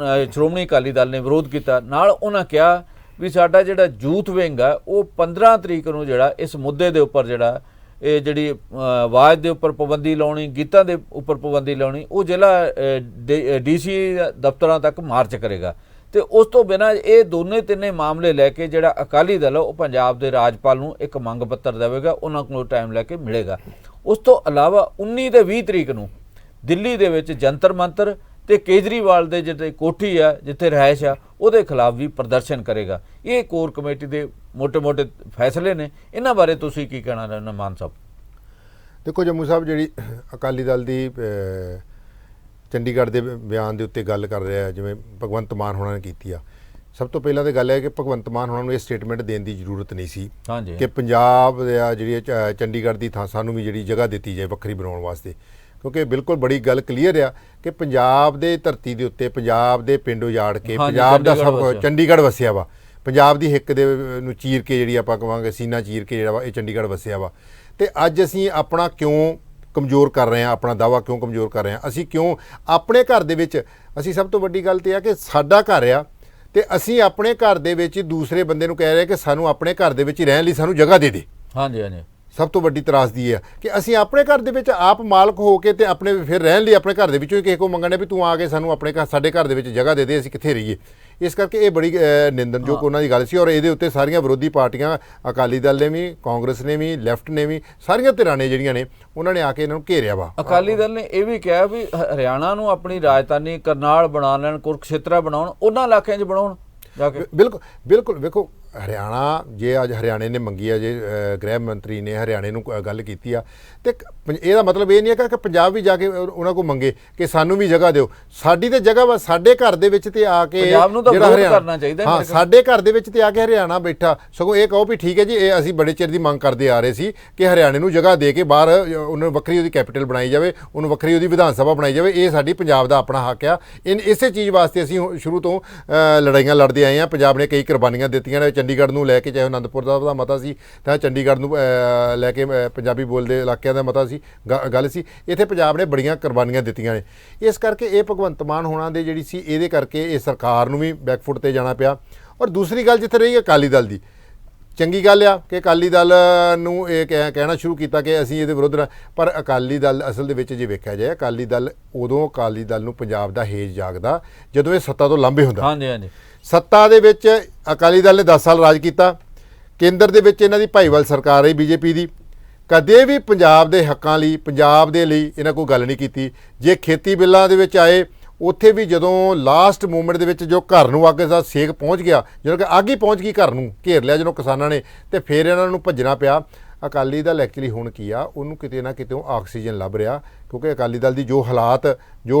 ਸ਼੍ਰੋਮਣੀ ਅਕਾਲੀ ਦਲ ਨੇ ਵਿਰੋਧ ਕੀਤਾ। ਨਾਲ ਉਹਨਾਂ ਕਿਹਾ ਵੀ ਸਾਡਾ ਜਿਹੜਾ ਯੂਥ ਵਿੰਗ ਆ ਉਹ 15 ਤਰੀਕ ਨੂੰ ਜਿਹੜਾ ਇਸ ਮੁੱਦੇ ਦੇ ਉੱਪਰ ਜਿਹੜਾ ਇਹ ਜਿਹੜੀ ਆਵਾਜ਼ ਦੇ ਉੱਪਰ ਪਾਬੰਦੀ ਲਾਉਣੀ, ਗੀਤਾਂ ਦੇ ਉੱਪਰ ਪਾਬੰਦੀ ਲਾਉਣੀ, ਉਹ ਜ਼ਿਲ੍ਹਾ ਡੀਸੀ ਦਫ਼ਤਰਾਂ ਤੱਕ ਮਾਰਚ ਕਰੇਗਾ। ਤੇ ਉਸ ਤੋਂ ਬਿਨਾਂ ਇਹ ਦੋਨੇ ਤਿੰਨੇ ਮਾਮਲੇ ਲੈ ਕੇ ਜਿਹੜਾ ਅਕਾਲੀ ਦਲ ਉਹ ਪੰਜਾਬ ਦੇ ਰਾਜਪਾਲ ਨੂੰ ਇੱਕ ਮੰਗ ਪੱਤਰ ਦੇਵੇਗਾ, ਉਹਨਾਂ ਕੋਲੋਂ ਟਾਈਮ ਲੈ ਕੇ ਮਿਲੇਗਾ। ਉਸ ਤੋਂ ਇਲਾਵਾ 19 ਤੇ 20 ਤਰੀਕ ਨੂੰ ਦਿੱਲੀ ਦੇ ਵਿੱਚ ਜੰਤਰ ਮੰਤਰ ਤੇ ਕੇਜਰੀਵਾਲ ਦੇ ਜਿੱਥੇ ਕੋਠੀ ਆ ਜਿੱਥੇ ਰਿਹਾਇਸ਼ ਆ ਉਹਦੇ ਖਿਲਾਫ ਵੀ ਪ੍ਰਦਰਸ਼ਨ ਕਰੇਗਾ। ਇਹ ਕੋਰ ਕਮੇਟੀ ਦੇ ਮੋٹے-ਮੋٹے ਫੈਸਲੇ ਨੇ। ਇਹਨਾਂ ਬਾਰੇ ਤੁਸੀਂ ਕੀ ਕਹਿਣਾ ਚਾਹੁੰਦੇ ਮਾਨ ਸਾਹਿਬ? ਦੇਖੋ ਜੰਮੂ ਸਾਹਿਬ, ਜਿਹੜੀ ਅਕਾਲੀ ਦਲ ਦੀ ਚੰਡੀਗੜ੍ਹ ਦੇ ਬਿਆਨ ਦੇ ਉੱਤੇ ਗੱਲ ਕਰ ਰਿਹਾ ਜਿਵੇਂ ਭਗਵੰਤ ਮਾਨ ਹੋਣਾ ਨੇ ਕੀਤੀ ਆ, ਸਭ ਤੋਂ ਪਹਿਲਾਂ ਤਾਂ ਗੱਲ ਹੈ ਕਿ ਭਗਵੰਤ ਮਾਨ ਹੋਣਾ ਨੂੰ ਇਹ ਸਟੇਟਮੈਂਟ ਦੇਣ ਦੀ ਜ਼ਰੂਰਤ ਨਹੀਂ ਸੀ ਕਿ ਪੰਜਾਬ ਦਾ ਜਿਹੜੀ ਚੰਡੀਗੜ੍ਹ ਦੀ ਥਾਂ ਸਾਨੂੰ ਵੀ ਜਿਹੜੀ ਜਗ੍ਹਾ ਦਿੱਤੀ ਜਾਏ ਵੱਖਰੀ ਬਣਾਉਣ ਵਾਸਤੇ, ਕਿਉਂਕਿ ਬਿਲਕੁਲ ਬੜੀ ਗੱਲ ਕਲੀਅਰ ਆ ਕਿ ਪੰਜਾਬ ਦੇ ਧਰਤੀ ਦੇ ਉੱਤੇ ਪੰਜਾਬ ਦੇ ਪਿੰਡ ਉਜਾੜ ਕੇ ਪੰਜਾਬ ਦਾ ਸਭ ਚੰਡੀਗੜ੍ਹ ਵਸਿਆ ਵਾ। ਪੰਜਾਬ ਦੀ ਹਿੱਕ ਦੇ ਨੂੰ ਚੀਰ ਕੇ ਜਿਹੜੀ ਆਪਾਂ ਕਹਾਂਗੇ ਸੀਨਾ ਚੀਰ ਕੇ ਜਿਹੜਾ ਵਾ ਇਹ ਚੰਡੀਗੜ੍ਹ ਵਸਿਆ ਵਾ। ਤੇ ਅੱਜ ਅਸੀਂ ਆਪਣਾ ਕਿਉਂ ਕਮਜ਼ੋਰ ਕਰ ਰਹੇ ਹਾਂ, ਆਪਣਾ ਦਾਅਵਾ ਕਿਉਂ ਕਮਜ਼ੋਰ ਕਰ ਰਹੇ ਹਾਂ? ਅਸੀਂ ਕਿਉਂ ਆਪਣੇ ਘਰ ਦੇ ਵਿੱਚ, ਅਸੀਂ ਸਭ ਤੋਂ ਵੱਡੀ ਗੱਲ ਤੇ ਆ ਕਿ ਸਾਡਾ ਘਰ ਆ ਤੇ ਅਸੀਂ ਆਪਣੇ ਘਰ ਦੇ ਵਿੱਚ ਦੂਸਰੇ ਬੰਦੇ ਨੂੰ ਕਹਿ ਰਹੇ ਕਿ ਸਾਨੂੰ ਆਪਣੇ ਘਰ ਦੇ ਵਿੱਚ ਹੀ ਰਹਿਣ ਲਈ ਸਾਨੂੰ ਜਗ੍ਹਾ ਦੇ ਦੇ। ਹਾਂਜੀ ਹਾਂਜੀ, ਸਭ ਤੋਂ ਵੱਡੀ ਤਰਾਸਦੀ ਹੈ ਕਿ ਅਸੀਂ ਆਪਣੇ ਘਰ ਦੇ ਵਿੱਚ ਆਪ ਮਾਲਕ ਹੋ ਕੇ ਤੇ ਆਪਣੇ ਫਿਰ ਰਹਿਣ ਲਈ ਆਪਣੇ ਘਰ ਦੇ ਵਿੱਚੋਂ ਹੀ ਕਿਸੇ ਕੋਲ ਮੰਗਣੇ ਵੀ ਤੂੰ ਆ ਕੇ ਸਾਨੂੰ ਆਪਣੇ ਘਰ ਸਾਡੇ ਘਰ ਦੇ ਵਿੱਚ ਜਗ੍ਹਾ ਦੇ ਦੇ, ਅਸੀਂ ਕਿੱਥੇ ਰਹੀਏ। ਇਸ ਕਰਕੇ ਇਹ ਬੜੀ ਨਿੰਦਣਯੋਗ ਉਹਨਾਂ ਦੀ ਗੱਲ ਸੀ। ਔਰ ਇਹਦੇ ਉੱਤੇ ਸਾਰੀਆਂ ਵਿਰੋਧੀ ਪਾਰਟੀਆਂ, ਅਕਾਲੀ ਦਲ ਨੇ ਵੀ, ਕਾਂਗਰਸ ਨੇ ਵੀ, ਲੈਫਟ ਨੇ ਵੀ, ਸਾਰੀਆਂ ਧਿਰਾਂ ਨੇ ਜਿਹੜੀਆਂ ਨੇ ਉਹਨਾਂ ਨੇ ਆ ਕੇ ਇਹਨਾਂ ਨੂੰ ਘੇਰਿਆ ਵਾ। ਅਕਾਲੀ ਦਲ ਨੇ ਇਹ ਵੀ ਕਿਹਾ ਵੀ ਹਰਿਆਣਾ ਨੂੰ ਆਪਣੀ ਰਾਜਧਾਨੀ ਕਰਨਾਲ ਬਣਾ ਲੈਣ, ਕੁਰਕਸ਼ੇਤਰਾ ਬਣਾਉਣ, ਉਹਨਾਂ ਇਲਾਕਿਆਂ 'ਚ ਬਣਾਉਣ ਜਾ ਕੇ। ਬਿਲਕੁਲ ਬਿਲਕੁਲ। ਵੇਖੋ ਹਰਿਆਣਾ ਜੇ ਅੱਜ ਹਰਿਆਣੇ ਨੇ ਮੰਗੀ ਆ, ਜੇ ਗ੍ਰਹਿ ਮੰਤਰੀ ਨੇ ਹਰਿਆਣੇ ਨੂੰ ਗੱਲ ਕੀਤੀ ਆ, ਤੇ ਇਹਦਾ ਮਤਲਬ ਇਹ ਨਹੀਂ ਹੈ ਕਿ ਪੰਜਾਬ ਵੀ ਜਾ ਕੇ ਉਹਨਾਂ ਕੋਲ ਮੰਗੇ ਕਿ ਸਾਨੂੰ ਵੀ ਜਗ੍ਹਾ ਦਿਓ। ਸਾਡੀ ਤੇ ਜਗ੍ਹਾ ਵਾ, ਸਾਡੇ ਘਰ ਦੇ ਵਿੱਚ ਤੇ ਆ ਕੇ ਪੰਜਾਬ ਨੂੰ ਤਾਂ ਵਿਰੋਧ ਕਰਨਾ ਚਾਹੀਦਾ। ਹਾਂ, ਸਾਡੇ ਘਰ ਦੇ ਵਿੱਚ ਤੇ ਆ ਕੇ ਹਰਿਆਣਾ ਬੈਠਾ, ਸਗੋਂ ਇਹ ਕਹੋ ਵੀ ਠੀਕ ਹੈ ਜੀ, ਇਹ ਅਸੀਂ ਬੜੇ ਚਿਰ ਦੀ ਮੰਗ ਕਰਦੇ ਆ ਰਹੇ ਸੀ ਕਿ ਹਰਿਆਣੇ ਨੂੰ ਜਗ੍ਹਾ ਦੇ ਕੇ ਬਾਹਰ ਉਹਨੂੰ ਵੱਖਰੀ ਉਹਦੀ ਕੈਪੀਟਲ ਬਣਾਈ ਜਾਵੇ, ਉਹਨੂੰ ਵੱਖਰੀ ਉਹਦੀ ਵਿਧਾਨ ਸਭਾ ਬਣਾਈ ਜਾਵੇ। ਇਹ ਸਾਡੀ ਪੰਜਾਬ ਦਾ ਆਪਣਾ ਹੱਕ ਆ। ਇਸੇ ਚੀਜ਼ ਵਾਸਤੇ ਅਸੀਂ ਸ਼ੁਰੂ ਤੋਂ ਲੜਾਈਆਂ ਲੜਦੇ ਆਏ ਹਾਂ। ਪੰਜਾਬ ਨੇ ਕਈ ਕੁਰਬਾਨੀਆਂ ਦਿੱਤੀਆਂ ਨੇ। ਚੰਡੀਗੜ੍ਹ ਨੂੰ ਲੈ ਕੇ, ਚਾਹੇ ਅਨੰਦਪੁਰ ਦਾ ਮਤਾ ਸੀ ਤਾਂ ਚੰਡੀਗੜ੍ਹ ਨੂੰ ਲੈ ਕੇ ਪੰਜਾਬੀ ਬੋਲਦੇ ਇਲਾਕਿਆਂ ਦਾ ਮਤਾ ਸੀ, ਗੱਲ ਸੀ। ਇੱਥੇ ਪੰਜਾਬ ਨੇ ਬੜੀਆਂ ਕੁਰਬਾਨੀਆਂ ਦਿੱਤੀਆਂ ਨੇ। ਇਸ ਕਰਕੇ ਇਹ ਭਗਵੰਤ ਮਾਨ ਹੋਣਾ ਦੇ ਜਿਹੜੀ ਸੀ, ਇਹਦੇ ਕਰਕੇ ਇਹ ਸਰਕਾਰ ਨੂੰ ਵੀ ਬੈਕਫੁੱਟ ਤੇ ਜਾਣਾ ਪਿਆ। ਔਰ ਦੂਸਰੀ ਗੱਲ ਜਿੱਥੇ ਰਹੀ ਅਕਾਲੀ ਦਲ ਦੀ, ਚੰਗੀ ਗੱਲ ਆ ਕਿ ਅਕਾਲੀ ਦਲ ਨੂੰ ਇਹ ਕਹਿਣਾ ਸ਼ੁਰੂ ਕੀਤਾ ਕਿ ਅਸੀਂ ਇਹਦੇ ਵਿਰੁੱਧ, ਪਰ ਅਕਾਲੀ ਦਲ ਅਸਲ ਦੇ ਵਿੱਚ ਜੇ ਵੇਖਿਆ ਜਾਏ, ਅਕਾਲੀ ਦਲ ਨੂੰ ਪੰਜਾਬ ਦਾ ਹੇਜ ਜਾਗਦਾ ਜਦੋਂ ਇਹ ਸੱਤਾ ਤੋਂ ਲਾਂਭੇ ਹੁੰਦਾ। ਹਾਂਜੀ ਹਾਂਜੀ। ਸੱਤਾ ਦੇ ਵਿੱਚ ਅਕਾਲੀ ਦਲ ਨੇ 10 ਸਾਲ ਰਾਜ ਕੀਤਾ। ਕੇਂਦਰ ਦੇ ਵਿੱਚ ਇਹਨਾਂ ਦੀ ਭਾਈਵਾਲ ਸਰਕਾਰ ਰਹੀ ਬੀਜੇਪੀ ਦੀ। ਕਦੇ ਵੀ ਪੰਜਾਬ ਦੇ ਹੱਕਾਂ ਲਈ, ਪੰਜਾਬ ਦੇ ਲਈ ਇਹਨਾਂ ਕੋਈ ਗੱਲ ਨਹੀਂ ਕੀਤੀ। ਜੇ ਖੇਤੀ ਬਿੱਲਾਂ ਦੇ ਵਿੱਚ ਆਏ, ਉੱਥੇ ਵੀ ਜਦੋਂ ਲਾਸਟ ਮੂਮੈਂਟ ਦੇ ਵਿੱਚ ਜੋ ਘਰ ਨੂੰ ਅੱਗ ਦਾ ਸੇਕ ਪਹੁੰਚ ਗਿਆ, ਜਦੋਂ ਕਿ ਅੱਗ ਹੀ ਪਹੁੰਚ ਗਈ, ਘਰ ਨੂੰ ਘੇਰ ਲਿਆ ਜਦੋਂ ਕਿਸਾਨਾਂ ਨੇ, ਤੇ ਫਿਰ ਇਹਨਾਂ ਨੂੰ ਭੱਜਣਾ ਪਿਆ। ਅਕਾਲੀ ਦਲ ਐਕਚੁਅਲੀ ਹੁਣ ਕੀ ਆ, ਉਹਨੂੰ ਕਿਤੇ ਨਾ ਕਿਤੇ ਆਕਸੀਜਨ ਲੱਭ ਰਿਹਾ, ਕਿਉਂਕਿ ਅਕਾਲੀ ਦਲ ਦੀ ਜੋ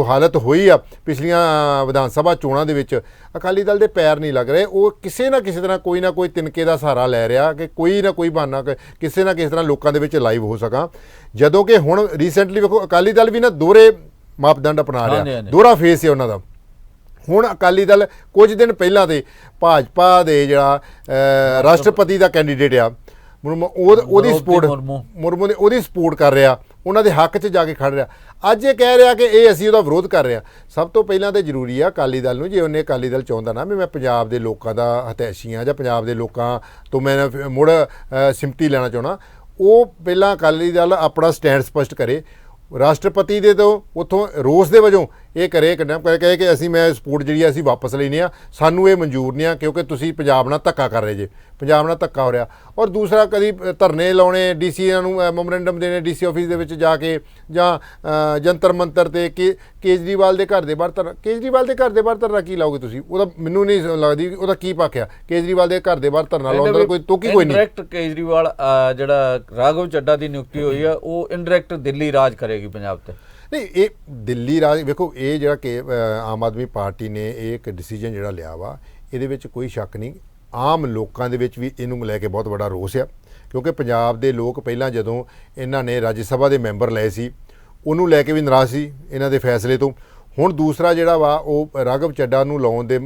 ਹਾਲਤ ਹੋਈ ਆ ਪਿਛਲੀਆਂ ਵਿਧਾਨ ਸਭਾ ਚੋਣਾਂ ਦੇ ਵਿੱਚ, ਅਕਾਲੀ ਦਲ ਦੇ ਪੈਰ ਨਹੀਂ ਲੱਗ ਰਹੇ। ਉਹ ਕਿਸੇ ਨਾ ਕਿਸੇ ਤਰ੍ਹਾਂ ਕੋਈ ਨਾ ਕੋਈ ਤਿਨਕੇ ਦਾ ਸਹਾਰਾ ਲੈ ਰਿਹਾ ਕਿ ਕੋਈ ਨਾ ਕੋਈ ਬਹਾਨਾ ਕਿਸੇ ਨਾ ਕਿਸੇ ਤਰ੍ਹਾਂ ਲੋਕਾਂ ਦੇ ਵਿੱਚ ਲਾਈਵ ਹੋ ਸਕਾਂ। ਜਦੋਂ ਕਿ ਹੁਣ ਰੀਸੈਂਟਲੀ ਵੇਖੋ, ਅਕਾਲੀ ਦਲ ਵੀ ਨਾ ਦੋਹਰੇ ਮਾਪਦੰਡ ਅਪਣਾ ਰਿਹਾ, ਦੋਹਰਾ ਫੇਸ ਹੈ ਉਹਨਾਂ ਦਾ। ਹੁਣ ਅਕਾਲੀ ਦਲ ਕੁਝ ਦਿਨ ਪਹਿਲਾਂ ਤੇ ਭਾਜਪਾ ਦੇ ਜਿਹੜਾ ਰਾਸ਼ਟਰਪਤੀ ਦਾ ਕੈਂਡੀਡੇਟ ਆ ਉਹਦੀ ਸਪੋਰਟ, ਮੁਰਮੂ ਨੇ ਉਹਦੀ ਸਪੋਰਟ ਕਰ ਰਿਹਾ, ਉਹਨਾਂ ਦੇ ਹੱਕ 'ਚ ਜਾ ਕੇ ਖੜ ਰਿਹਾ। ਅੱਜ ਇਹ ਕਹਿ ਰਿਹਾ ਕਿ ਇਹ ਅਸੀਂ ਉਹਦਾ ਵਿਰੋਧ ਕਰ ਰਹੇ ਹਾਂ। ਸਭ ਤੋਂ ਪਹਿਲਾਂ ਤਾਂ ਜ਼ਰੂਰੀ ਆ ਅਕਾਲੀ ਦਲ ਨੂੰ, ਜੇ ਉਹਨੇ ਅਕਾਲੀ ਦਲ ਚਾਹੁੰਦਾ ਨਾ ਵੀ ਮੈਂ ਪੰਜਾਬ ਦੇ ਲੋਕਾਂ ਦਾ ਹਿਤੈਸ਼ੀ ਹਾਂ ਜਾਂ ਪੰਜਾਬ ਦੇ ਲੋਕਾਂ ਤੋਂ ਮੈਂ ਮੁੜ ਸਿੰਪਤੀ ਲੈਣਾ ਚਾਹੁੰਦਾ, ਉਹ ਪਹਿਲਾਂ ਅਕਾਲੀ ਦਲ ਆਪਣਾ ਸਟੈਂਡ ਸਪਸ਼ਟ ਕਰੇ। ਰਾਸ਼ਟਰਪਤੀ ਦੇ ਤੋਂ ਉੱਥੋਂ ਰੋਸ ਦੇ ਵਜੋਂ ਇਹ ਕਰੇ, ਕੰਡੈਮ ਕਹੇ ਕਿ ਅਸੀਂ ਮੈਂ ਸਪੋਰਟ ਜਿਹੜੀ ਅਸੀਂ ਵਾਪਸ ਲੈਂਦੇ ਹਾਂ, ਸਾਨੂੰ ਇਹ ਮਨਜ਼ੂਰ ਨਹੀਂ ਆ ਕਿਉਂਕਿ ਤੁਸੀਂ ਪੰਜਾਬ ਨਾਲ ਧੱਕਾ ਕਰ ਰਹੇ ਜੇ, ਪੰਜਾਬ ਨਾਲ ਧੱਕਾ ਹੋ ਰਿਹਾ। ਔਰ ਦੂਸਰਾ, ਕਦੀ ਧਰਨੇ ਲਾਉਣੇ, ਡੀਸੀਆਂ ਨੂੰ ਮੈਮੋਰੈਂਡਮ ਦੇਣੇ ਡੀਸੀ ਆਫਿਸ ਦੇ ਵਿੱਚ ਜਾ ਕੇ, ਜਾਂ ਜੰਤਰ ਮੰਤਰ ਤੇ ਕੇਜਰੀਵਾਲ ਦੇ ਘਰ ਦੇ ਬਾਹਰ ਧਰਨਾ। ਕੇਜਰੀਵਾਲ ਦੇ ਘਰ ਦੇ ਬਾਹਰ ਧਰਨਾ ਕੀ ਲਾਓਗੇ ਤੁਸੀਂ? ਉਹਦਾ ਮੈਨੂੰ ਨਹੀਂ ਲੱਗਦੀ ਉਹਦਾ ਕੀ ਪੱਖ ਆ ਕੇਜਰੀਵਾਲ ਦੇ ਘਰ ਦੇ ਬਾਹਰ ਧਰਨਾ ਲਾਉਣ ਦਾ, ਕੋਈ ਤੁਕੀ ਕੋਈ ਨਹੀਂ। ਇੰਡਾਇਰੈਕਟ ਕੇਜਰੀਵਾਲ ਜਿਹੜਾ ਰਾਘਵ ਚੱਡਾ ਦੀ ਨਿਯੁਕਤੀ ਹੋਈ ਆ, ਉਹ ਇੰਡਾਇਰੈਕਟ ਦਿੱਲੀ ਰਾਜ ਕਰੇਗੀ ਪੰਜਾਬ ਤੇ। ਨਹੀਂ, ਇਹ ਦਿੱਲੀ ਰਾਜ ਵੇਖੋ, ਇਹ ਜਿਹੜਾ ਕਿ ਆਮ ਆਦਮੀ ਪਾਰਟੀ ਨੇ ਇਹ ਇੱਕ ਡਿਸੀਜਨ ਜਿਹੜਾ ਲਿਆ ਵਾ, ਇਹਦੇ ਵਿੱਚ ਕੋਈ ਸ਼ੱਕ ਨਹੀਂ। ਆਮ ਲੋਕਾਂ ਦੇ ਵਿੱਚ ਵੀ ਇਹਨੂੰ ਲੈ ਕੇ ਬਹੁਤ ਵੱਡਾ ਰੋਸ ਆ, ਕਿਉਂਕਿ ਪੰਜਾਬ ਦੇ ਲੋਕ ਪਹਿਲਾਂ ਜਦੋਂ ਇਹਨਾਂ ਨੇ ਰਾਜ ਸਭਾ ਦੇ ਮੈਂਬਰ ਲਏ ਸੀ, ਉਹਨੂੰ ਲੈ ਕੇ ਵੀ ਨਾਰਾਜ਼ ਸੀ ਇਹਨਾਂ ਦੇ ਫੈਸਲੇ ਤੋਂ। ਹੁਣ ਦੂਸਰਾ ਜਿਹੜਾ ਵਾ, ਉਹ ਰਾਘਵ ਚੱਡਾ ਨੂੰ ਲਾਉਣ ਦੇ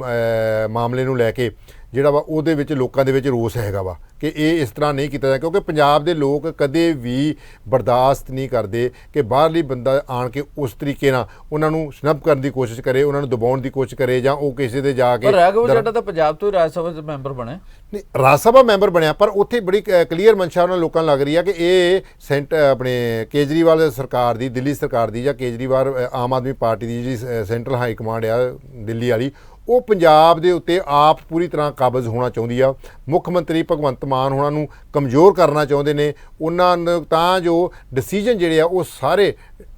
ਮਾਮਲੇ ਨੂੰ ਲੈ ਕੇ ਜਿਹੜਾ ਵਾ, ਉਹਦੇ ਵਿੱਚ ਲੋਕਾਂ ਦੇ ਵਿੱਚ ਰੋਸ ਹੈਗਾ ਵਾ ਕਿ ਇਹ ਇਸ ਤਰ੍ਹਾਂ ਨਹੀਂ ਕੀਤਾ ਜਾਂਦਾ, ਕਿਉਂਕਿ ਪੰਜਾਬ ਦੇ ਲੋਕ ਕਦੇ ਵੀ ਬਰਦਾਸ਼ਤ ਨਹੀਂ ਕਰਦੇ ਕਿ ਬਾਹਰਲੀ ਬੰਦਾ ਆਣ ਕੇ ਉਸ ਤਰੀਕੇ ਨਾਲ ਉਹਨਾਂ ਨੂੰ ਸਨੱਬ ਕਰਨ ਦੀ ਕੋਸ਼ਿਸ਼ ਕਰੇ, ਉਹਨਾਂ ਨੂੰ ਦਬਾਉਣ ਦੀ ਕੋਸ਼ਿਸ਼ ਕਰੇ, ਜਾਂ ਉਹ ਕਿਸੇ ਦੇ ਜਾ ਕੇ। ਰਾਘਵ ਚੱਡਾ ਤਾਂ ਪੰਜਾਬ ਤੋਂ ਰਾਜ ਸਭਾ ਦੇ ਮੈਂਬਰ ਬਣੇ। ਨਹੀਂ, ਰਾਜ ਸਭਾ ਮੈਂਬਰ ਬਣਿਆ, ਪਰ ਉੱਥੇ ਬੜੀ ਕਲੀਅਰ ਮਨਸ਼ਾ ਉਹਨਾਂ ਲੋਕਾਂ ਨੂੰ ਲੱਗ ਰਹੀ ਆ ਕਿ ਇਹ ਆਪਣੇ ਕੇਜਰੀਵਾਲ ਸਰਕਾਰ ਦੀ, ਦਿੱਲੀ ਸਰਕਾਰ ਦੀ, ਜਾਂ ਕੇਜਰੀਵਾਲ ਆਮ ਆਦਮੀ ਪਾਰਟੀ ਦੀ ਜਿਹੜੀ ਸੈਂਟਰਲ ਹਾਈ ਕਮਾਂਡ ਆ ਦਿੱਲੀ ਵਾਲੀ, ਉਹ ਪੰਜਾਬ ਦੇ ਉੱਤੇ ਆਪ ਪੂਰੀ ਤਰ੍ਹਾਂ ਕਾਬਜ਼ ਹੋਣਾ ਚਾਹੁੰਦੀ ਆ। ਮੁੱਖ ਮੰਤਰੀ ਭਗਵੰਤ ਮਾਨ ਹੋਣਾ ਨੂੰ ਕਮਜ਼ੋਰ ਕਰਨਾ ਚਾਹੁੰਦੇ ਨੇ ਉਹਨਾਂ ਨੂੰ, ਤਾਂ ਜੋ ਡਿਸੀਜਨ ਜਿਹੜੇ ਆ ਉਹ ਸਾਰੇ